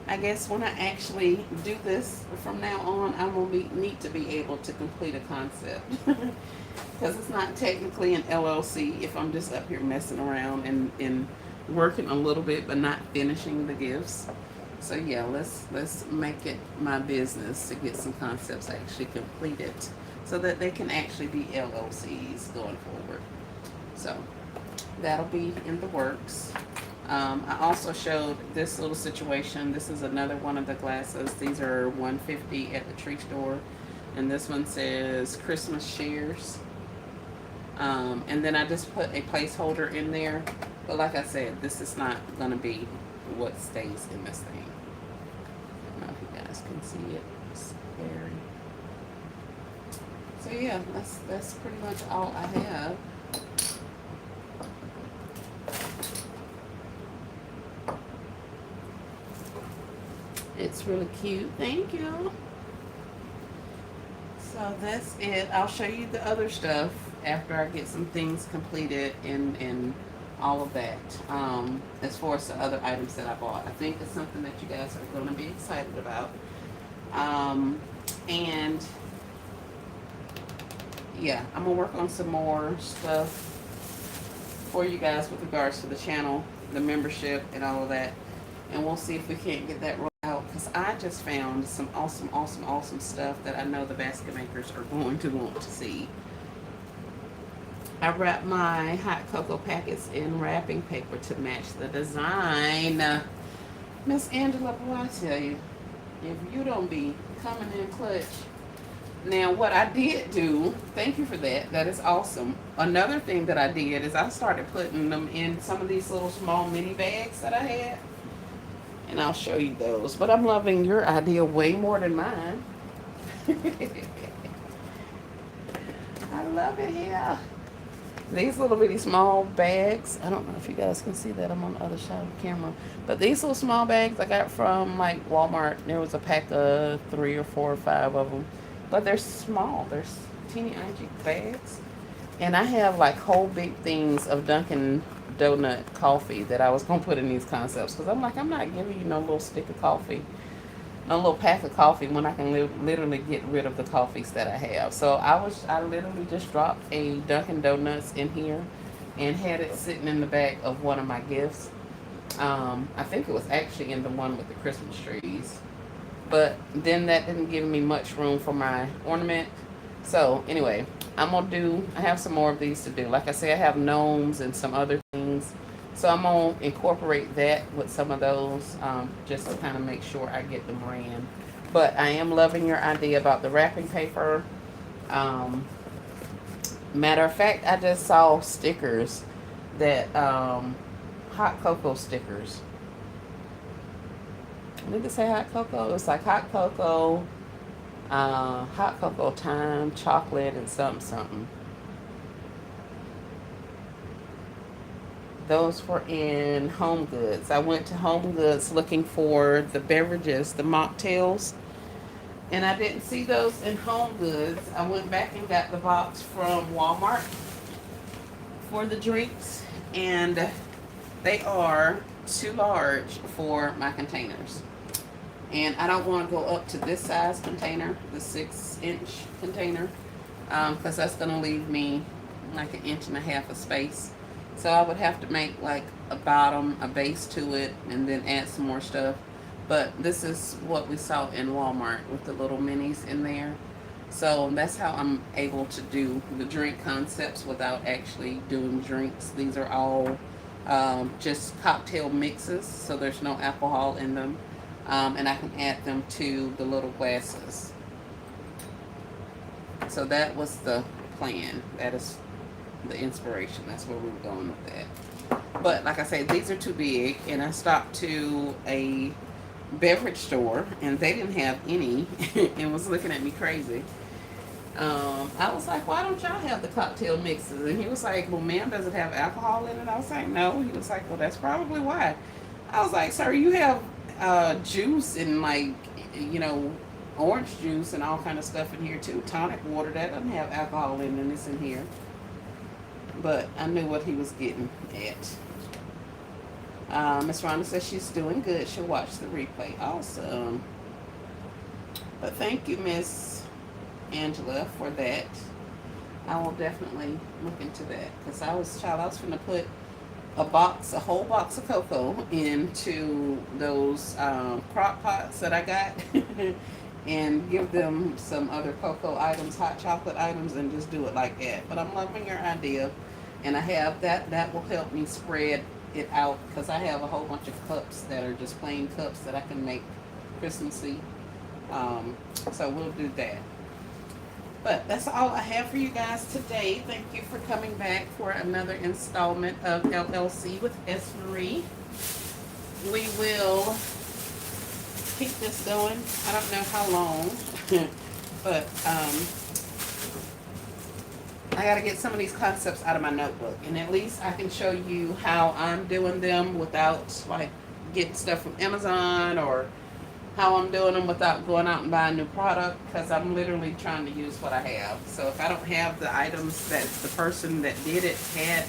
I guess when I actually do this from now on, I will need to be able to complete a concept. Because it's not technically an LLC if I'm just up here messing around and working a little bit but not finishing the gifts. So yeah, let's make it my business to get some concepts actually completed so that they can actually be LLCs going forward. So that'll be in the works. I also showed this little situation. This is another one of the glasses. These are $150 at the tree store, and this one says Christmas shares. And then I just put a placeholder in there. But like I said, this is not going to be what stays in this thing. I don't know if you guys can see it. It's very... So yeah, that's pretty much all I have. It's really cute. Thank you. So that's it. I'll show you the other stuff after I get some things completed and all of that. As far as the other items that I bought, I think it's something that you guys are going to be excited about. And yeah, I'm gonna work on some more stuff for you guys with regards to the channel, the membership, and all of that. And we'll see if we can't get that rolled out, because I just found some awesome stuff that I know the basket makers are going to want to see. I wrapped my hot cocoa packets in wrapping paper to match the design. Miss Angela, boy, I tell you, if you don't be coming in clutch. Now, what I did do, thank you for that. That is awesome. Another thing that I did is I started putting them in some of these little small mini bags that I had. And I'll show you those. But I'm loving your idea way more than mine. I love it here. These little bitty small bags, I don't know if you guys can see that, I'm on the other side of the camera. But these little small bags I got from like Walmart. There was a pack of 3 or 4 or 5 of them. But they're small, they're teeny tiny bags. And I have like whole big things of Dunkin' Donut coffee that I was gonna put in these concepts. Because I'm like, I'm not giving you no little stick of coffee, no little pack of coffee when I can literally get rid of the coffees that I have. So I literally just dropped a Dunkin' Donuts in here and had it sitting in the back of one of my gifts. I think it was actually in the one with the Christmas trees. But then that didn't give me much room for my ornament. So anyway, I have some more of these to do. Like I say, I have gnomes and some other things. So I'm going to incorporate that with some of those, just to kind of make sure I get them ran. But I am loving your idea about the wrapping paper. Matter of fact, I just saw stickers that, hot cocoa stickers. Did it say hot cocoa? It was like hot cocoa time, chocolate, and something. Those were in Home Goods. I went to Home Goods looking for the beverages, the mocktails, and I didn't see those in Home Goods. I went back and got the box from Walmart for the drinks, and they are too large for my containers. And I don't want to go up to this size container, the 6-inch container, because that's going to leave me like 1.5 inches of space. So I would have to make like a bottom, a base to it, and then add some more stuff. But this is what we saw in Walmart with the little minis in there. So that's how I'm able to do the drink concepts without actually doing drinks. These are all just cocktail mixes, so there's no alcohol in them. And I can add them to the little glasses. So that was the plan. That is the inspiration. That's where we were going with that. But like I said, these are too big, and I stopped to a beverage store and they didn't have any and was looking at me crazy. I was like, why don't y'all have the cocktail mixes? And he was like, well, ma'am, does it have alcohol in it? I was like, no. He was like, well, that's probably why. I was like, sir, you have juice and like, you know, orange juice and all kind of stuff in here too. Tonic water, that doesn't have alcohol in it, and it's in here. But I knew what he was getting at. Miss Rhonda says she's doing good. She'll watch the replay. Awesome. But thank you, Miss Angela, for that. I will definitely look into that. Because I was going to put a whole box of cocoa into those crock pots that I got. And give them some other cocoa items, hot chocolate items, and just do it like that. But I'm loving your idea. And I have that will help me spread it out, because I have a whole bunch of cups that are just plain cups that I can make Christmassy. So we'll do that. But that's all I have for you guys today. Thank you for coming back for another installment of LLC with S. Marie. We will keep this going. I don't know how long, but I got to get some of these concepts out of my notebook, and at least I can show you how I'm doing them without like getting stuff from Amazon, or how I'm doing them without going out and buying new product, because I'm literally trying to use what I have. So if I don't have the items that the person that did it had,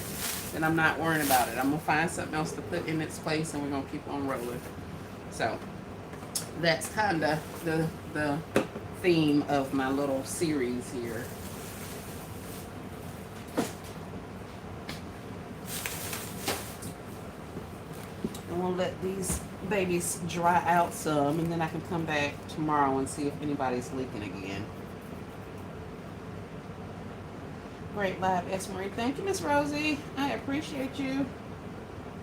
then I'm not worrying about it. I'm going to find something else to put in its place, and we're going to keep on rolling. So that's kind of the theme of my little series here. And we'll let these babies dry out some, and then I can come back tomorrow and see if anybody's leaking again. Great live, S. Marie. Thank you, Miss Rosie. I appreciate you.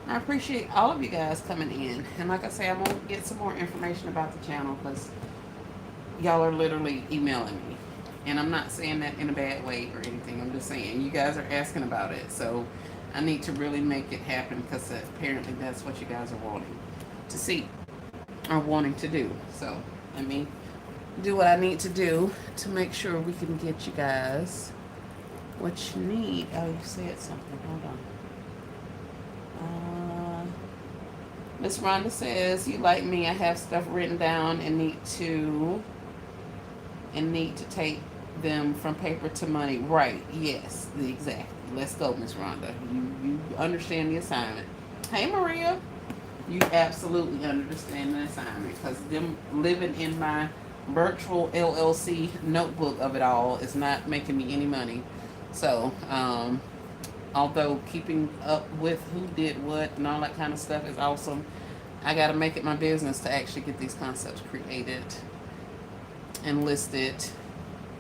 I appreciate all of you guys coming in. And like I say, I'm going to get some more information about the channel, because y'all are literally emailing me. And I'm not saying that in a bad way or anything. I'm just saying you guys are asking about it. So I need to really make it happen, because apparently that's what you guys are wanting to see or wanting to do. So let me do what I need to do to make sure we can get you guys what you need. Oh, you said something. Hold on. Miss Rhonda says, you like me, I have stuff written down and need to take them from paper to money. Right, yes, exactly. Let's go, Miss Rhonda. You understand the assignment. Hey, Maria. You absolutely understand the assignment, because them living in my virtual LLC notebook of it all is not making me any money. So, although keeping up with who did what and all that kind of stuff is awesome, I got to make it my business to actually get these concepts created and listed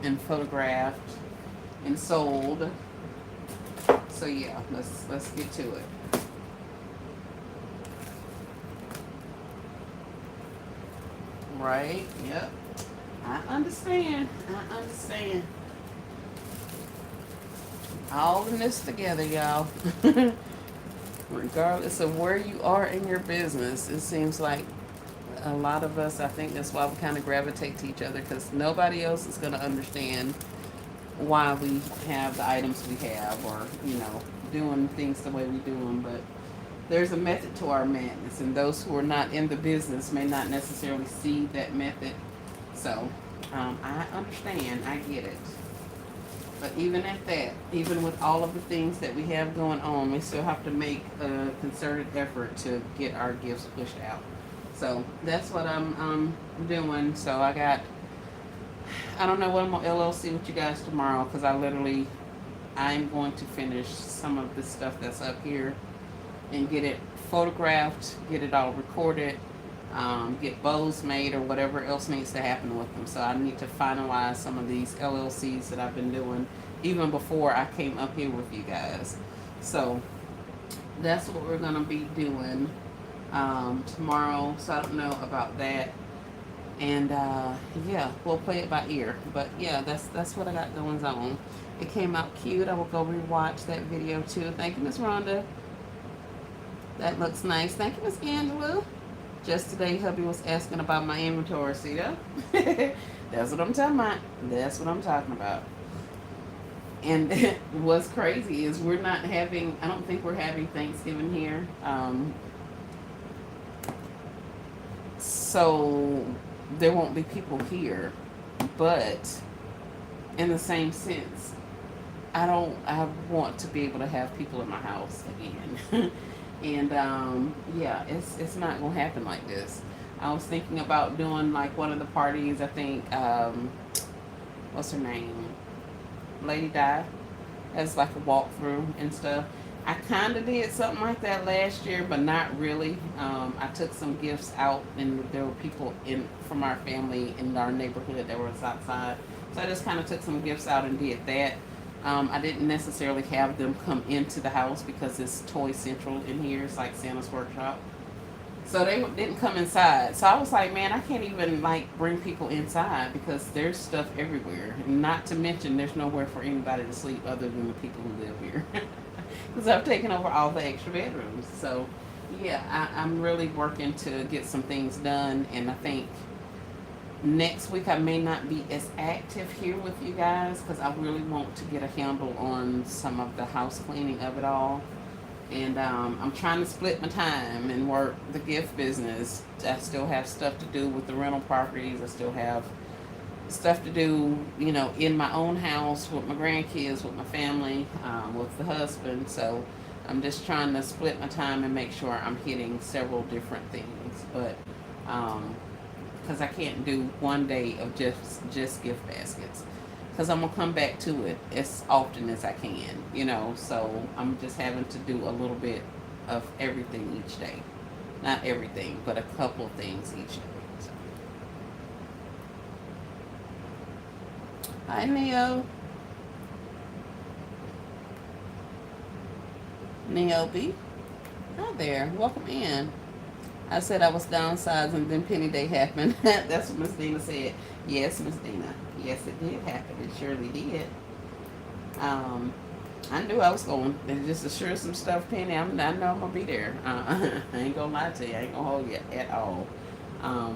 and photographed and sold. So yeah, let's get to it. Right? Yep. I understand. All in this together, y'all. Regardless of where you are in your business, it seems like a lot of us, I think that's why we kind of gravitate to each other, because nobody else is going to understand why we have the items we have, or, doing things the way we do them. But there's a method to our madness, and those who are not in the business may not necessarily see that method. So I understand. I get it. But even at that, even with all of the things that we have going on, we still have to make a concerted effort to get our gifts pushed out. So that's what I'm doing. So I don't know what I'm going to LLC with you guys tomorrow, because I'm going to finish some of the stuff that's up here and get it photographed, get it all recorded, get bows made, or whatever else needs to happen with them. So I need to finalize some of these LLCs that I've been doing even before I came up here with you guys. So that's what we're going to be doing tomorrow. So I don't know about that. And yeah, we'll play it by ear. But yeah, that's what I got going on. It came out cute. I will go rewatch that video too. Thank you, Miss Rhonda. That looks nice. Thank you, Miss Angela. Just today, hubby was asking about my inventory. See that? That's what I'm talking about. That's what I'm talking about. And what's crazy is I don't think we're having Thanksgiving here. So there won't be people here. But in the same sense, I want to be able to have people in my house again. And yeah, it's not gonna happen like this. I was thinking about doing like one of the parties. I think what's her name, Lady Di, has like a walkthrough and stuff. I kind of did something like that last year, but not really. I took some gifts out, and there were people in from our family in our neighborhood that was outside. So I just kind of took some gifts out and did that. I didn't necessarily have them come into the house because it's Toy Central in here. It's like Santa's workshop. So they didn't come inside. So I was like, man, I can't even like bring people inside because there's stuff everywhere. Not to mention, there's nowhere for anybody to sleep other than the people who live here. Because I've taken over all the extra bedrooms. So yeah, I'm really working to get some things done, and I think next week I may not be as active here with you guys because I really want to get a handle on some of the house cleaning of it all. And I'm trying to split my time and work the gift business. I still have stuff to do with the rental properties. I still have stuff to do, you know, in my own house with my grandkids, with my family, with the husband. So I'm just trying to split my time and make sure I'm hitting several different things. But because I can't do one day of just gift baskets, because I'm gonna come back to it as often as I can, you know. So I'm just having to do a little bit of everything each day. Not everything, but a couple of things each day. So. Hi, Neo. Neo B. Hi there. Welcome in. I said I was downsizing, then Penny Day happened. That's what Miss Dina said. Yes, Miss Dina. Yes, it did happen. It surely did. I knew I was going. And just to assure some stuff, Penny, I know I'm going to be there. I ain't going to lie to you. I ain't going to hold you at all.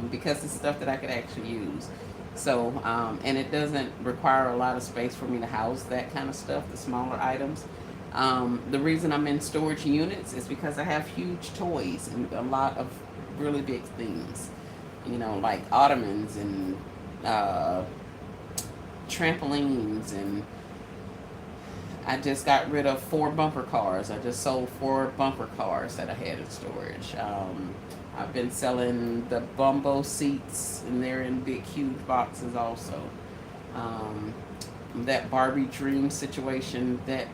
Because it's stuff that I could actually use. So, and it doesn't require a lot of space for me to house that kind of stuff, the smaller items. The reason I'm in storage units is because I have huge toys and a lot of really big things. You know, like ottomans and trampolines, and I just got rid of 4 bumper cars. I just sold 4 bumper cars that I had in storage. I've been selling the Bumbo seats, and they're in big, huge boxes also. That Barbie Dream situation, that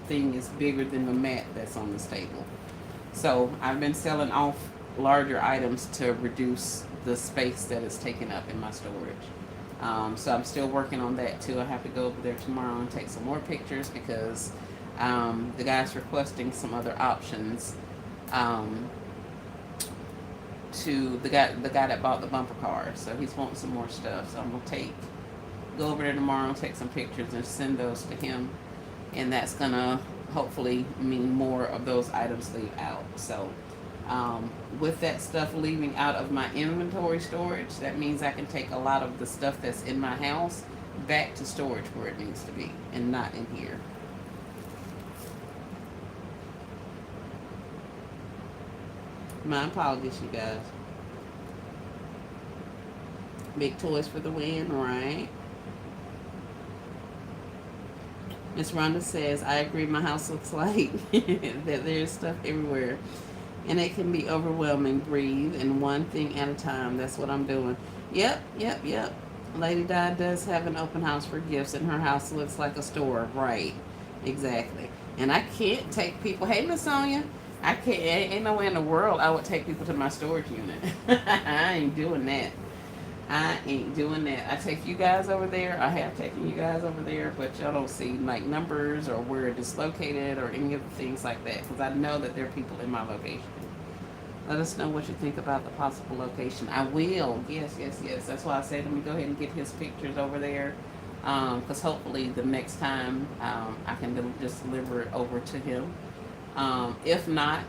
thing is bigger than the mat that's on this table. So I've been selling off larger items to reduce the space that is taken up in my storage. So I'm still working on that too. I have to go over there tomorrow and take some more pictures because the guy's requesting some other options. To the guy that bought the bumper car, so he's wanting some more stuff. So I'm gonna go over there tomorrow and take some pictures and send those to him, and that's gonna hopefully mean more of those items leave out. So with that stuff leaving out of my inventory storage, that means I can take a lot of the stuff that's in my house back to storage where it needs to be and not in here. My apologies, you guys. Big toys for the win, right? Miss Rhonda says, I agree, my house looks like that there's stuff everywhere. And it can be overwhelming. Breathe and one thing at a time. That's what I'm doing. Yep. Lady Di does have an open house for gifts, and her house looks like a store. Right. Exactly. And I can't take people. Hey, Miss Sonia. I can't. Ain't no way in the world I would take people to my storage unit. I ain't doing that. I take you guys over there. I have taken you guys over there, but y'all don't see like numbers or where it is located or any of the things like that, because I know that there are people in my location. Let us know what you think about the possible location. I will. Yes. That's why I said let me go ahead and get his pictures over there, because hopefully the next time I can just deliver it over to him. If not,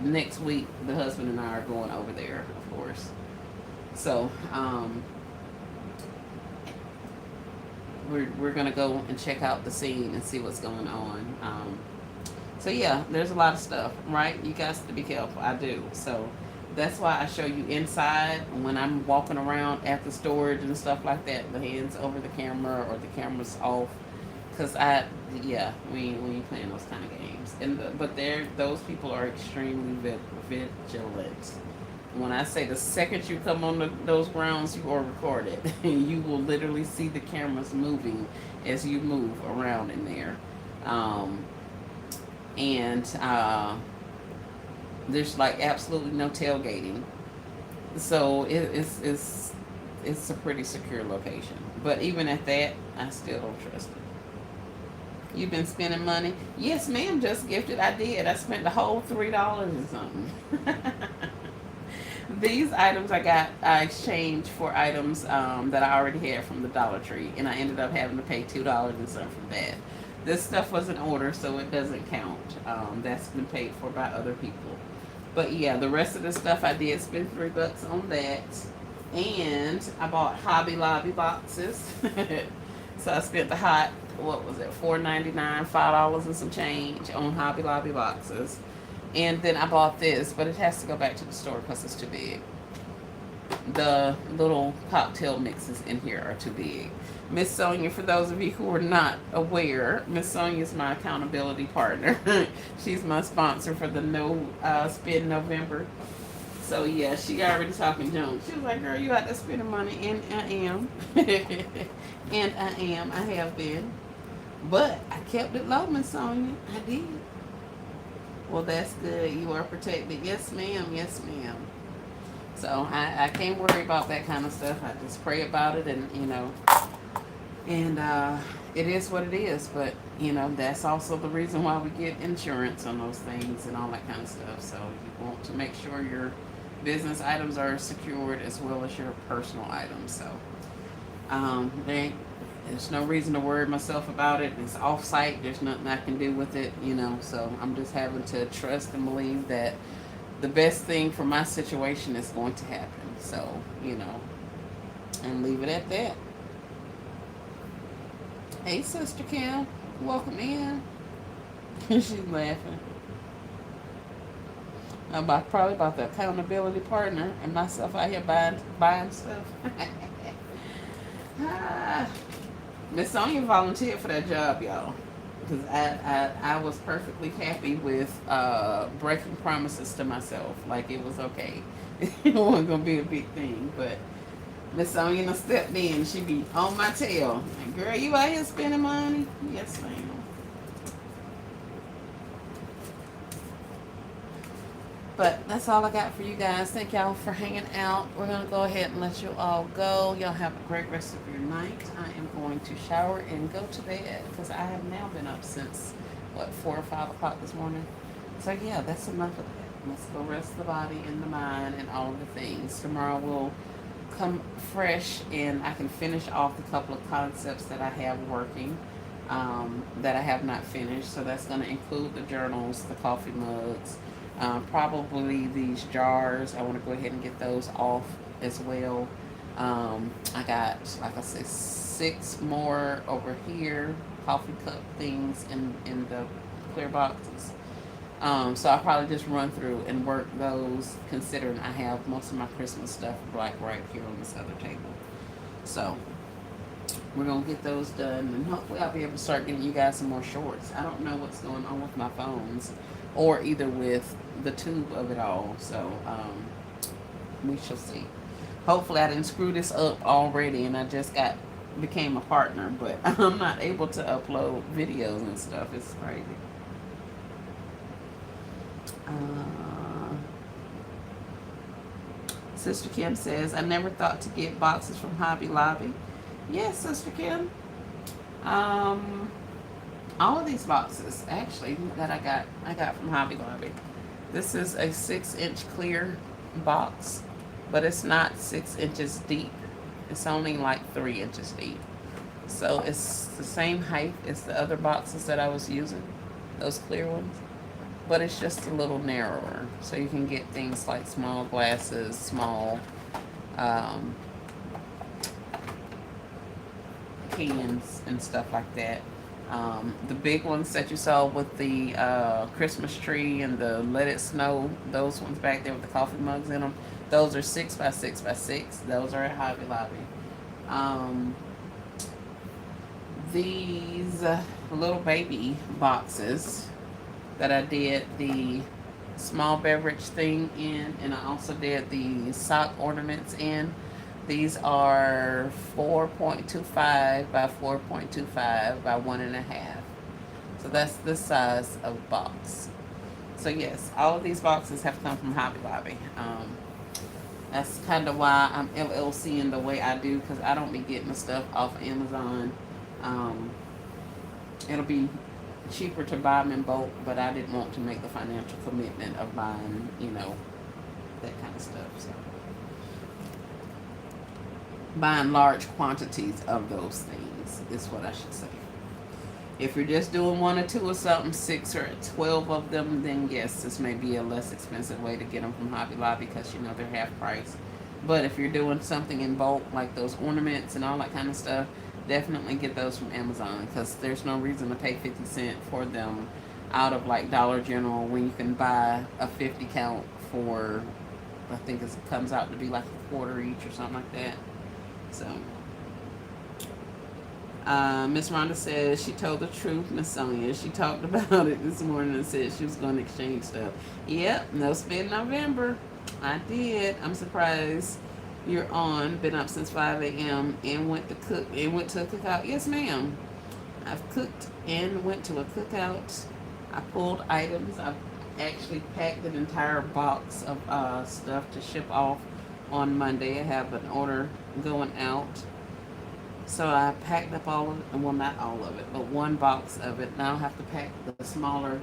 next week the husband and I are going over there, of course. So we're gonna go and check out the scene and see what's going on. So yeah, there's a lot of stuff, right? You guys have to be careful. I do. So That's why I show you inside when I'm walking around at the storage and stuff like that. The hands over the camera or the camera's off, cause yeah, we ain't playing those kind of games. But those people are extremely vigilant. When I say the second you come on those grounds, you are recorded. You will literally see the cameras moving as you move around in there. Um, and there's like absolutely no tailgating. So it's a pretty secure location. But even at that, I still don't trust it. You've been spending money? Yes, ma'am, just gifted. I did. I spent the whole $3 and something. These items I exchanged for items that I already had from the Dollar Tree, and I ended up having to pay $2 and something for that. This stuff was an order, so it doesn't count. That's been paid for by other people. But yeah, the rest of the stuff I did spend $3 on that, and I bought Hobby Lobby boxes. So I spent the hot, what was it, $4.99, $5 and some change on Hobby Lobby boxes. And then I bought this, but it has to go back to the store because it's too big. The little cocktail mixes in here are too big. Miss Sonia, for those of you who are not aware, Miss Sonia is my accountability partner. She's my sponsor for the No Spend November. So yeah, she already talking junk. She was like, "Girl, you out there spending money," and I am, and I am. I have been, but I kept it low, Miss Sonia. I did. Well, that's good. You are protected. Yes, ma'am. Yes, ma'am. So I can't worry about that kind of stuff. I just pray about it, and and it is what it is. But that's also the reason why we get insurance on those things and all that kind of stuff. So you want to make sure your business items are secured as well as your personal items. So there's no reason to worry myself about it. It's off site. There's nothing I can do with it. So I'm just having to trust and believe that the best thing for my situation is going to happen. So, and leave it at that. Hey, Sister Kim, welcome in. She's laughing. Probably about the accountability partner and myself out here buying stuff. Miss Sonia volunteered for that job, y'all. Because I was perfectly happy with breaking promises to myself. Like, it was okay. It wasn't going to be a big thing. But Miss Sonia stepped in. She be on my tail. Like, "Girl, you out here spending money?" Yes, ma'am. But that's all I got for you guys. Thank y'all for hanging out. We're going to go ahead and let you all go. Y'all have a great rest of your night. I am going to shower and go to bed because I have now been up since, 4 or 5 o'clock this morning. So, yeah, that's enough of that. Let's go rest the body and the mind and all of the things. Tomorrow we'll come fresh and I can finish off the couple of concepts that I have working that I have not finished. So that's going to include the journals, the coffee mugs, probably these jars. I want to go ahead and get those off as well. I got, like I said, 6 more over here, coffee cup things in the clear boxes. So I'll probably just run through and work those, considering I have most of my Christmas stuff right here on this other table. So we're going to get those done, and hopefully I'll be able to start getting you guys some more shorts. I don't know what's going on with my phones, or either with the tube of it all. So we shall see. Hopefully I didn't screw this up already and I just became a partner, but I'm not able to upload videos and stuff. It's crazy. Sister Kim says, "I never thought to get boxes from Hobby Lobby." Yes, Sister Kim. All of these boxes, actually, that I got from Hobby Lobby. This is a 6-inch clear box, but it's not 6 inches deep. It's only like 3 inches deep. So it's the same height as the other boxes that I was using, those clear ones, but it's just a little narrower. So you can get things like small glasses, small cans and stuff like that. The big ones that you saw with the Christmas tree and the Let It Snow, those ones back there with the coffee mugs in them, those are 6 by 6 by 6. Those are at Hobby Lobby. Um, these little baby boxes that I did the small beverage thing in, and I also did the sock ornaments in. These are 4.25 by 4.25 by 1.5. So that's the size of box. So yes, all of these boxes have come from Hobby Lobby. That's kind of why I'm LLC in the way I do, because I don't be getting the stuff off of Amazon. Um, it'll be cheaper to buy them in bulk, but I didn't want to make the financial commitment of buying, that kind of stuff. So buying large quantities of those things is what I should say. If you're just doing one or two or something, 6 or 12 of them, then yes, this may be a less expensive way to get them from Hobby Lobby, because they're half price. But if you're doing something in bulk, like those ornaments and all that kind of stuff, definitely get those from Amazon, because there's no reason to pay 50 cents for them out of like Dollar General when you can buy a 50 count for, I think it comes out to be like a quarter each or something like that. So Miss Rhonda says she told the truth, Miss Sonia. She talked about it this morning and said she was going to exchange stuff. Yep, no spend November. I did. I'm surprised you're on. Been up since 5 a.m. and went to a cookout. Yes, ma'am. I've cooked and went to a cookout. I pulled items. I've actually packed an entire box of stuff to ship off on Monday. I have an order going out. So I packed up all of it, well, not all of it, but one box of it. Now I have to pack the smaller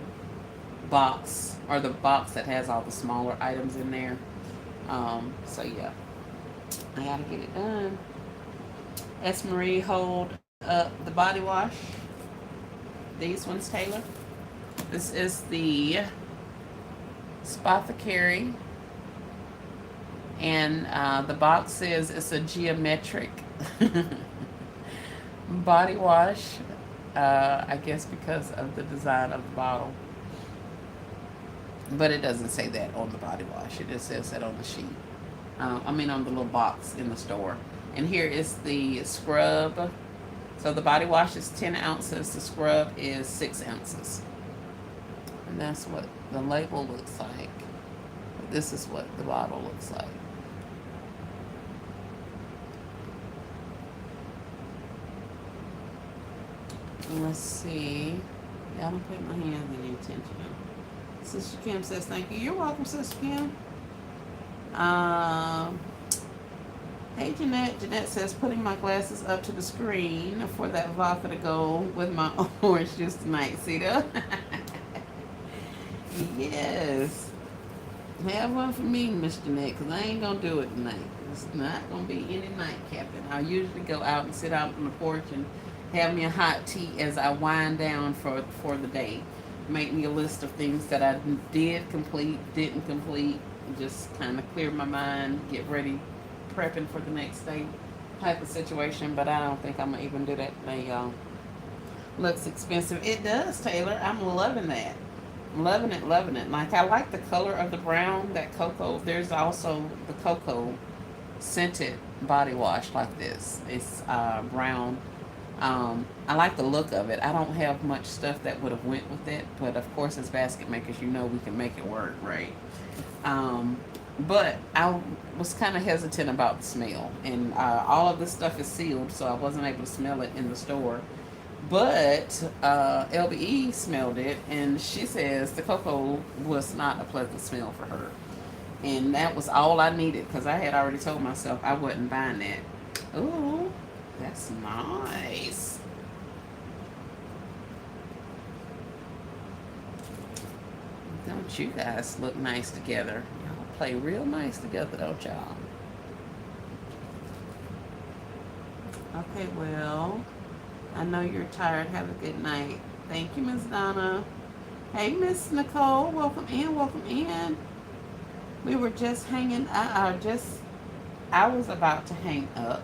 box, or the box that has all the smaller items in there. So yeah, I gotta get it done. S. Marie, hold up the body wash. These ones, Taylor. This is the Spothicary, and the box says it's a geometric body wash, I guess because of the design of the bottle. But it doesn't say that on the body wash. It just says that on the sheet. On the little box in the store. And here is the scrub. So the body wash is 10 ounces. The scrub is 6 ounces. And that's what the label looks like. This is what the bottle looks like. Let's see. Yeah, I don't put my hands any attention. Sister Kim says thank you. You're welcome, Sister Kim. Hey, Jeanette. Jeanette says putting my glasses up to the screen for that vodka to go with my orange juice tonight. See that? Yes. Have one for me, Miss Jeanette, because I ain't going to do it tonight. It's not going to be any nightcapping. I usually go out and sit out on the porch and have me a hot tea as I wind down for the day. Make me a list of things that I did complete, didn't complete, just kind of clear my mind, get ready, prepping for the next day type of situation. But I don't think I'm going to even do that today, y'all. Looks expensive. It does, Taylor. I'm loving that. Loving it, loving it. Like, I like the color of the brown, that cocoa. There's also the cocoa scented body wash like this. It's brown. I like the look of it. I don't have much stuff that would have went with it, but of course as basket makers, we can make it work, right? But I was kind of hesitant about the smell, and all of this stuff is sealed, so I wasn't able to smell it in the store. But LBE smelled it, and she says the cocoa was not a pleasant smell for her. And that was all I needed, because I had already told myself I wasn't buying that. Ooh, that's nice. Don't you guys look nice together? Y'all play real nice together, don't y'all? Okay, well, I know you're tired. Have a good night. Thank you, Miss Donna. Hey, Miss Nicole. Welcome in. Welcome in. We were just hanging. I was about to hang up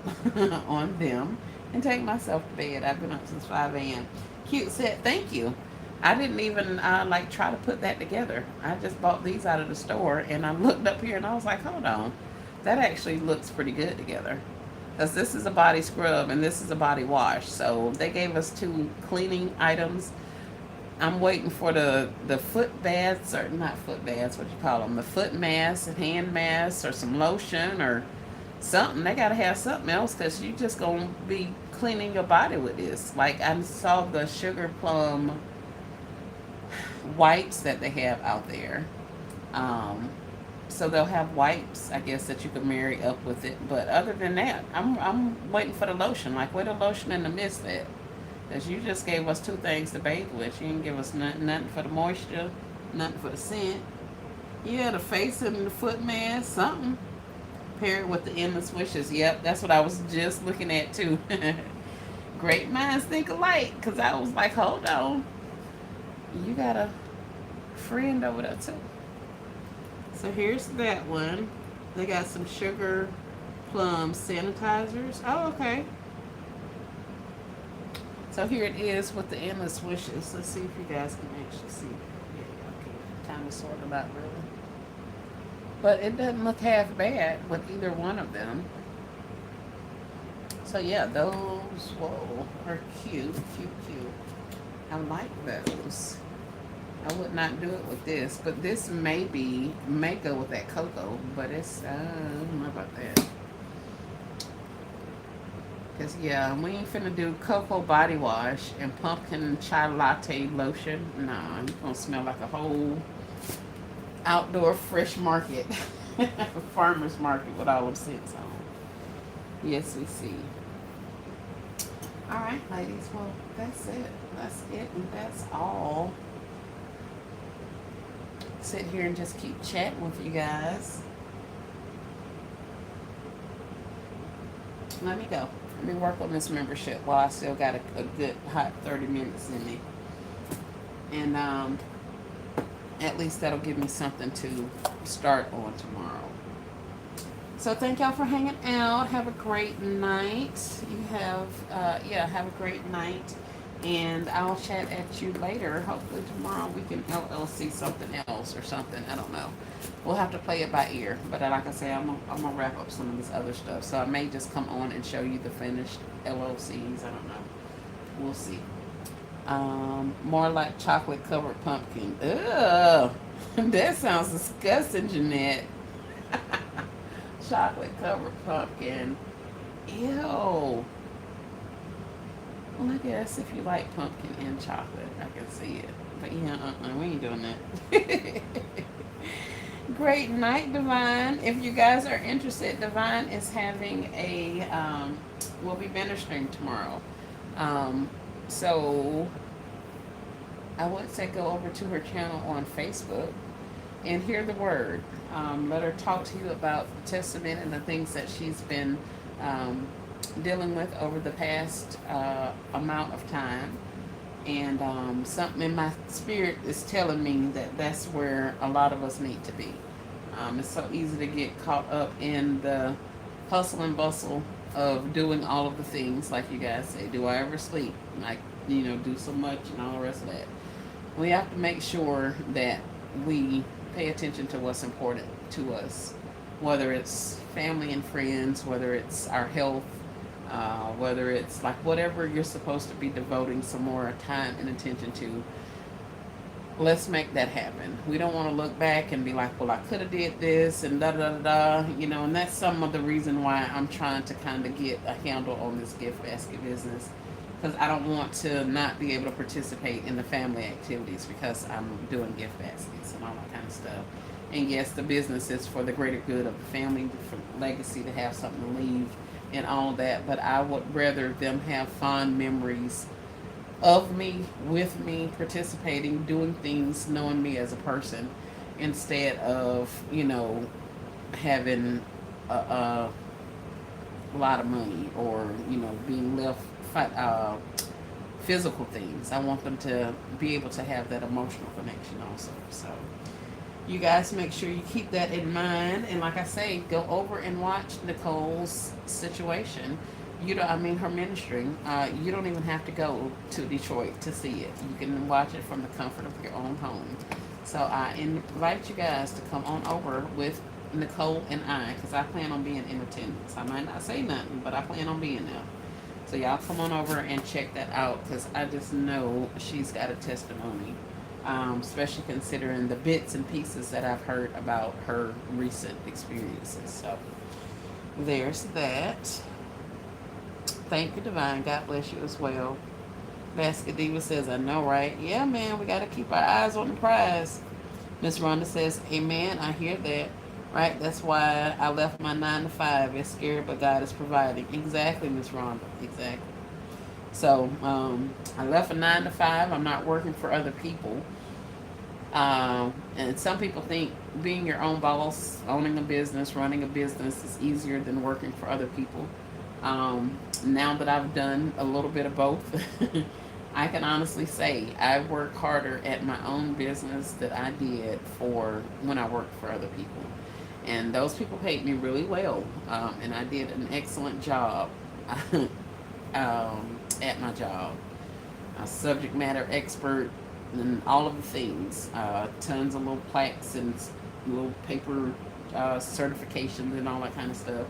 on them and take myself to bed. I've been up since 5 a.m. Cute set. Thank you. I didn't even like try to put that together. I just bought these out of the store, and I looked up here and I was like, hold on, that actually looks pretty good together. Because this is a body scrub and this is a body wash. So they gave us two cleaning items. I'm waiting for the foot baths, or not foot baths, what you call them, the foot masks, hand masks, or some lotion or something. They gotta have something else because you just gonna be cleaning your body with this. Like I saw the sugar plum wipes that they have out there. Um, so they'll have wipes, I guess, that you can marry up with it. But other than that, I'm waiting for the lotion. Like where the lotion and the mist at? Because you just gave us two things to bathe with. You didn't give us nothing for the moisture, nothing for the scent. Yeah, the face and the foot mask, something. Paired with the endless wishes. Yep, that's what I was just looking at too. Great minds think alike. Because I was like, hold on. You got a friend over there too. So here's that one. They got some sugar plum sanitizers. Oh, okay. So here it is with the endless wishes. Let's see if you guys can actually see. Yeah, okay. Kind of sort of not really. But it doesn't look half bad with either one of them. So yeah, those, whoa, are cute, cute, cute. I like those. I would not do it with this, but this may go with that cocoa, but it's, I don't know about that. Because, yeah, we ain't finna do cocoa body wash and pumpkin chai latte lotion. Nah, it's gonna smell like a whole outdoor fresh market, farmer's market with all them scents on. Yes, we see. All right, ladies, well, that's it. That's it, and that's all. Sit here and just keep chatting with you guys. Let me go. Let me work on this membership while I still got a good hot 30 minutes in me. And at least that'll give me something to start on tomorrow. So thank y'all for hanging out. Have a great night. You have, have a great night. And I'll chat at you later. Hopefully tomorrow we can LLC something else or something. I don't know. We'll have to play it by ear. But like I say, I'm gonna wrap up some of this other stuff. So I may just come on and show you the finished LLCs. I don't know. We'll see. More like chocolate covered pumpkin. Ugh. That sounds disgusting, Jeanette. Chocolate covered pumpkin. Ew. Well, I guess if you like pumpkin and chocolate, I can see it. But yeah, we ain't doing that. Great night, Divine. If you guys are interested, Divine is having we'll be ministering tomorrow. So I would say go over to her channel on Facebook and hear the word. Let her talk to you about the Testament and the things that she's been dealing with over the past amount of time. And something in my spirit is telling me that that's where a lot of us need to be. It's so easy to get caught up in the hustle and bustle of doing all of the things, like you guys say. Do I ever sleep? Like, do so much and all the rest of that. We have to make sure that we pay attention to what's important to us, whether it's family and friends, whether it's our health, whether it's like whatever you're supposed to be devoting some more time and attention to. Let's make that happen. We don't want to look back and be like, well, I could have did this and da da da da, and that's some of the reason why I'm trying to kind of get a handle on this gift basket business, because I don't want to not be able to participate in the family activities because I'm doing gift baskets and all that kind of stuff. And yes, the business is for the greater good of the family, for legacy, to have something to leave and all of that. But I would rather them have fond memories of me, with me, participating, doing things, knowing me as a person, instead of, having a lot of money or, being left physical things. I want them to be able to have that emotional connection also. So you guys make sure you keep that in mind. And like I say, go over and watch Nicole's situation. You don't, I mean, her ministry, you don't even have to go to Detroit to see it. You can watch it from the comfort of your own home. So I invite you guys to come on over with Nicole and I, because I plan on being in attendance. I might not say nothing, but I plan on being there. So y'all come on over and check that out, because I just know she's got a testimony, especially considering the bits and pieces that I've heard about her recent experiences. So there's that. Thank you, Divine. God bless you as well. Basket Diva says, I know, right? Yeah, man, we got to keep our eyes on the prize. Miss Rhonda says, Amen. I hear that. Right? That's why I left my 9 to 5. It's scary, but God is providing. Exactly, Miss Rhonda. Exactly. So, I left a 9 to 5. I'm not working for other people. And some people think being your own boss, owning a business, running a business is easier than working for other people. Now that I've done a little bit of both, I can honestly say I work harder at my own business than I did for when I worked for other people. And those people paid me really well, and I did an excellent job at my job. A subject matter expert and all of the things, tons of little plaques and little paper certifications and all that kind of stuff.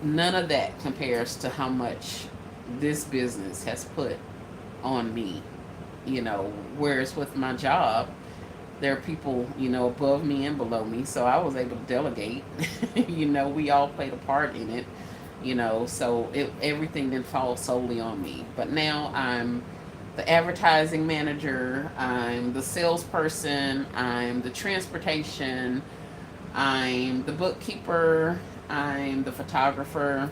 None of that compares to how much this business has put on me. Whereas with my job, there are people, above me and below me, so I was able to delegate. We all played a part in it. So everything didn't fall solely on me. But now I'm the advertising manager, I'm the salesperson, I'm the transportation, I'm the bookkeeper, I'm the photographer,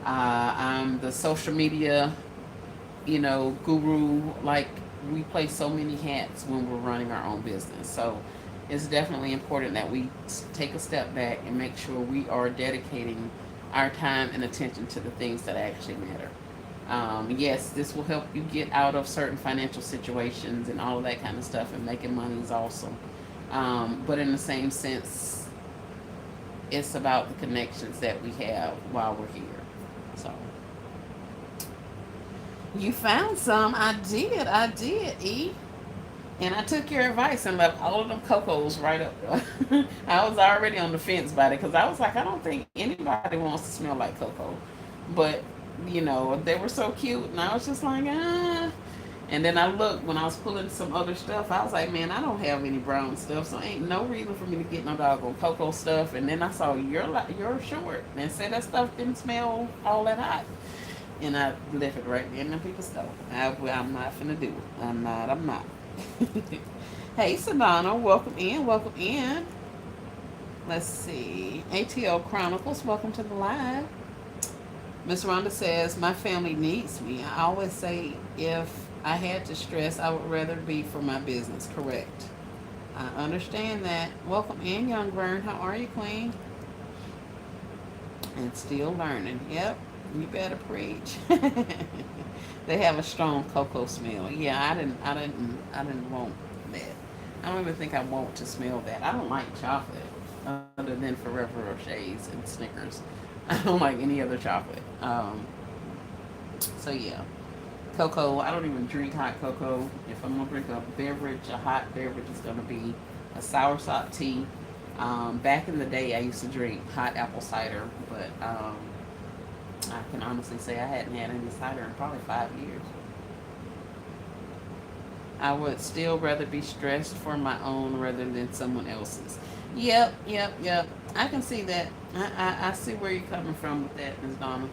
I'm the social media, guru. Like, we play so many hats when we're running our own business. So it's definitely important that we take a step back and make sure we are dedicating our time and attention to the things that actually matter. Yes, this will help you get out of certain financial situations and all of that kind of stuff, and making money is awesome. But in the same sense, it's about the connections that we have while we're here. So, you found some. I did, E. And I took your advice and left all of them cocos right up there. I was already on the fence about it, because I was like, I don't think anybody wants to smell like cocoa. But, they were so cute, and I was just like, ah. And then I looked when I was pulling some other stuff. I was like, man, I don't have any brown stuff, so ain't no reason for me to get no doggone cocoa stuff. And then I saw your short and said that stuff didn't smell all that hot. And I left it right there in the people's stove. I'm not finna do it. I'm not. Hey, Sedona, welcome in, welcome in. Let's see. ATL Chronicles, welcome to the live. Miss Rhonda says, my family needs me. I always say, if I had to stress, I would rather be for my business. Correct. I understand that. Welcome in, Young Vern. How are you, Queen? And still learning. Yep. You better preach. They have a strong cocoa smell. Yeah, I didn't want that. I don't even think I want to smell that. I don't like chocolate other than Forever Rochers and Snickers. I don't like any other chocolate. So yeah, cocoa. I don't even drink hot cocoa. If I'm gonna drink a beverage, a hot beverage is gonna be a soursop tea. Back in the day, I used to drink hot apple cider, but I can honestly say I hadn't had any cider in probably 5 years. I would still rather be stressed for my own rather than someone else's. Yep, yep, yep. I can see that. I see where you're coming from with that, Ms. Donna.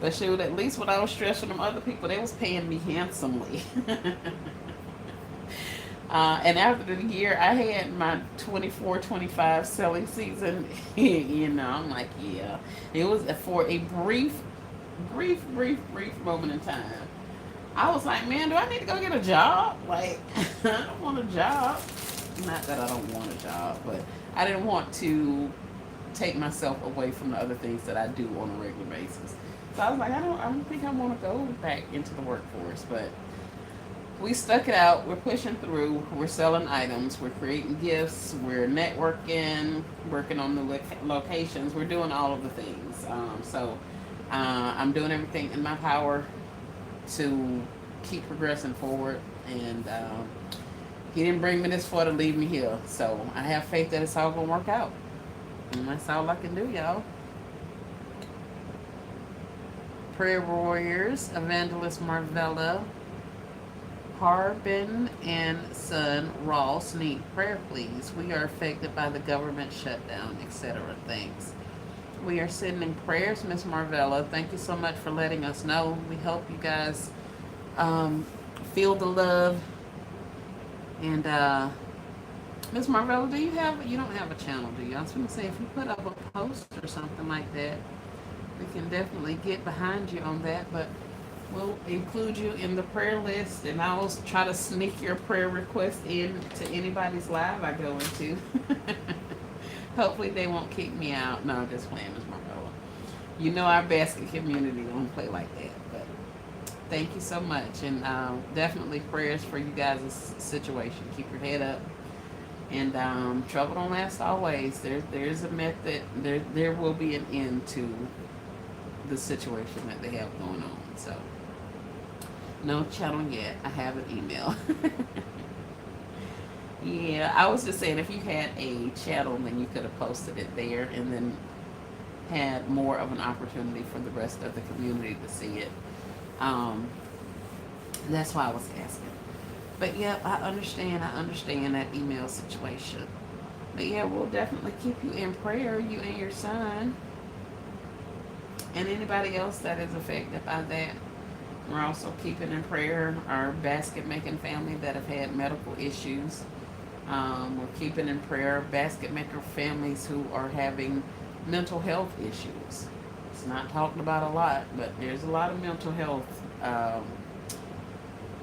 But shoot, at least when I was stressed for them other people, they was paying me handsomely. And after the year I had my 24-25 selling season, I'm like, yeah. It was for a brief moment in time. I was like, man, do I need to go get a job? Like, I don't want a job. Not that I don't want a job, but I didn't want to take myself away from the other things that I do on a regular basis. So I was like, I don't think I want to go back into the workforce, but we stuck it out. We're pushing through. We're selling items. We're creating gifts. We're networking, working on the locations. We're doing all of the things. So I'm doing everything in my power to keep progressing forward, and he didn't bring me this far to leave me here. So I have faith that it's all gonna work out, and that's all I can do, y'all. Prayer warriors, Evangelist Marvella, Harbin, and son Ross need prayer, please. We are affected by the government shutdown, etc. Thanks. We are sending prayers, Miss Marvella. Thank you so much for letting us know. We hope you guys um, feel the love. And Miss Marvella, do you have? You don't have a channel, do you? I was going to say, if you put up a post or something like that, we can definitely get behind you on that. But we'll include you in the prayer list, and I'll try to sneak your prayer request in to anybody's live I go into. Hopefully they won't kick me out. No, I'm just playing, Miss Marvella. You know our basket community don't play like that. But thank you so much, and definitely prayers for you guys' situation. Keep your head up, and trouble don't last always. There's a method. There will be an end to the situation that they have going on. So no channel yet. I have an email. Yeah, I was just saying, if you had a channel, then you could have posted it there, and then had more of an opportunity for the rest of the community to see it. Um, that's why I was asking. But yeah, I understand that email situation. But yeah, we'll definitely keep you in prayer, you and your son, and anybody else that is affected by that. We're also keeping in prayer our basket making family that have had medical issues. We're keeping in prayer basket maker families who are having mental health issues. It's not talked about a lot, but there's a lot of mental health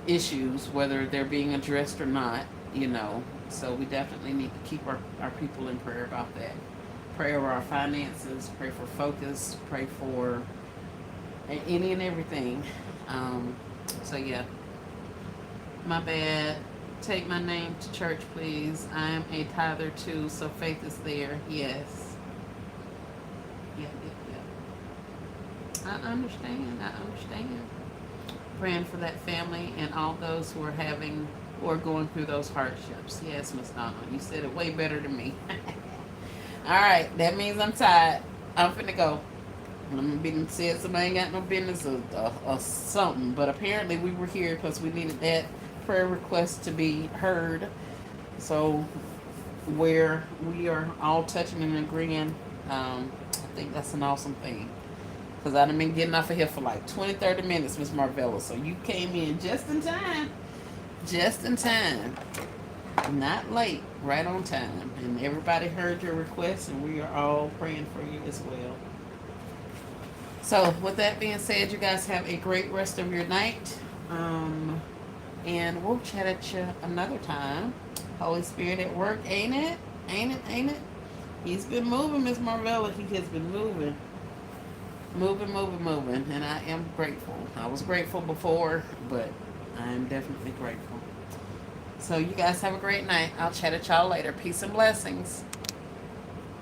issues, whether they're being addressed or not, you know. So we definitely need to keep our people in prayer about that. Pray over our finances, pray for focus, pray for any and everything. So yeah, my bad. Take my name to church, please. I am a tither too, so faith is there. Yes. Yeah. I understand. Praying for that family and all those who are going through those hardships. Yes, Miss Donna, you said it way better than me. All right, that means I'm tired. I'm finna go. I'm being said somebody ain't got no business or something, but apparently we were here because we needed that prayer request to be heard. So where we are all touching and agreeing, I think that's an awesome thing. Because I've been getting off of here for like 20, 30 minutes, Miss Marvella. So you came in just in time. Just in time. Not late, right on time. And everybody heard your request, and we are all praying for you as well. So with that being said, you guys have a great rest of your night. And we'll chat at you another time. Holy Spirit at work, ain't it? Ain't it? He's been moving, Miss Marvella. He has been moving. Moving. And I am grateful. I was grateful before, but I am definitely grateful. So you guys have a great night. I'll chat at y'all later. Peace and blessings.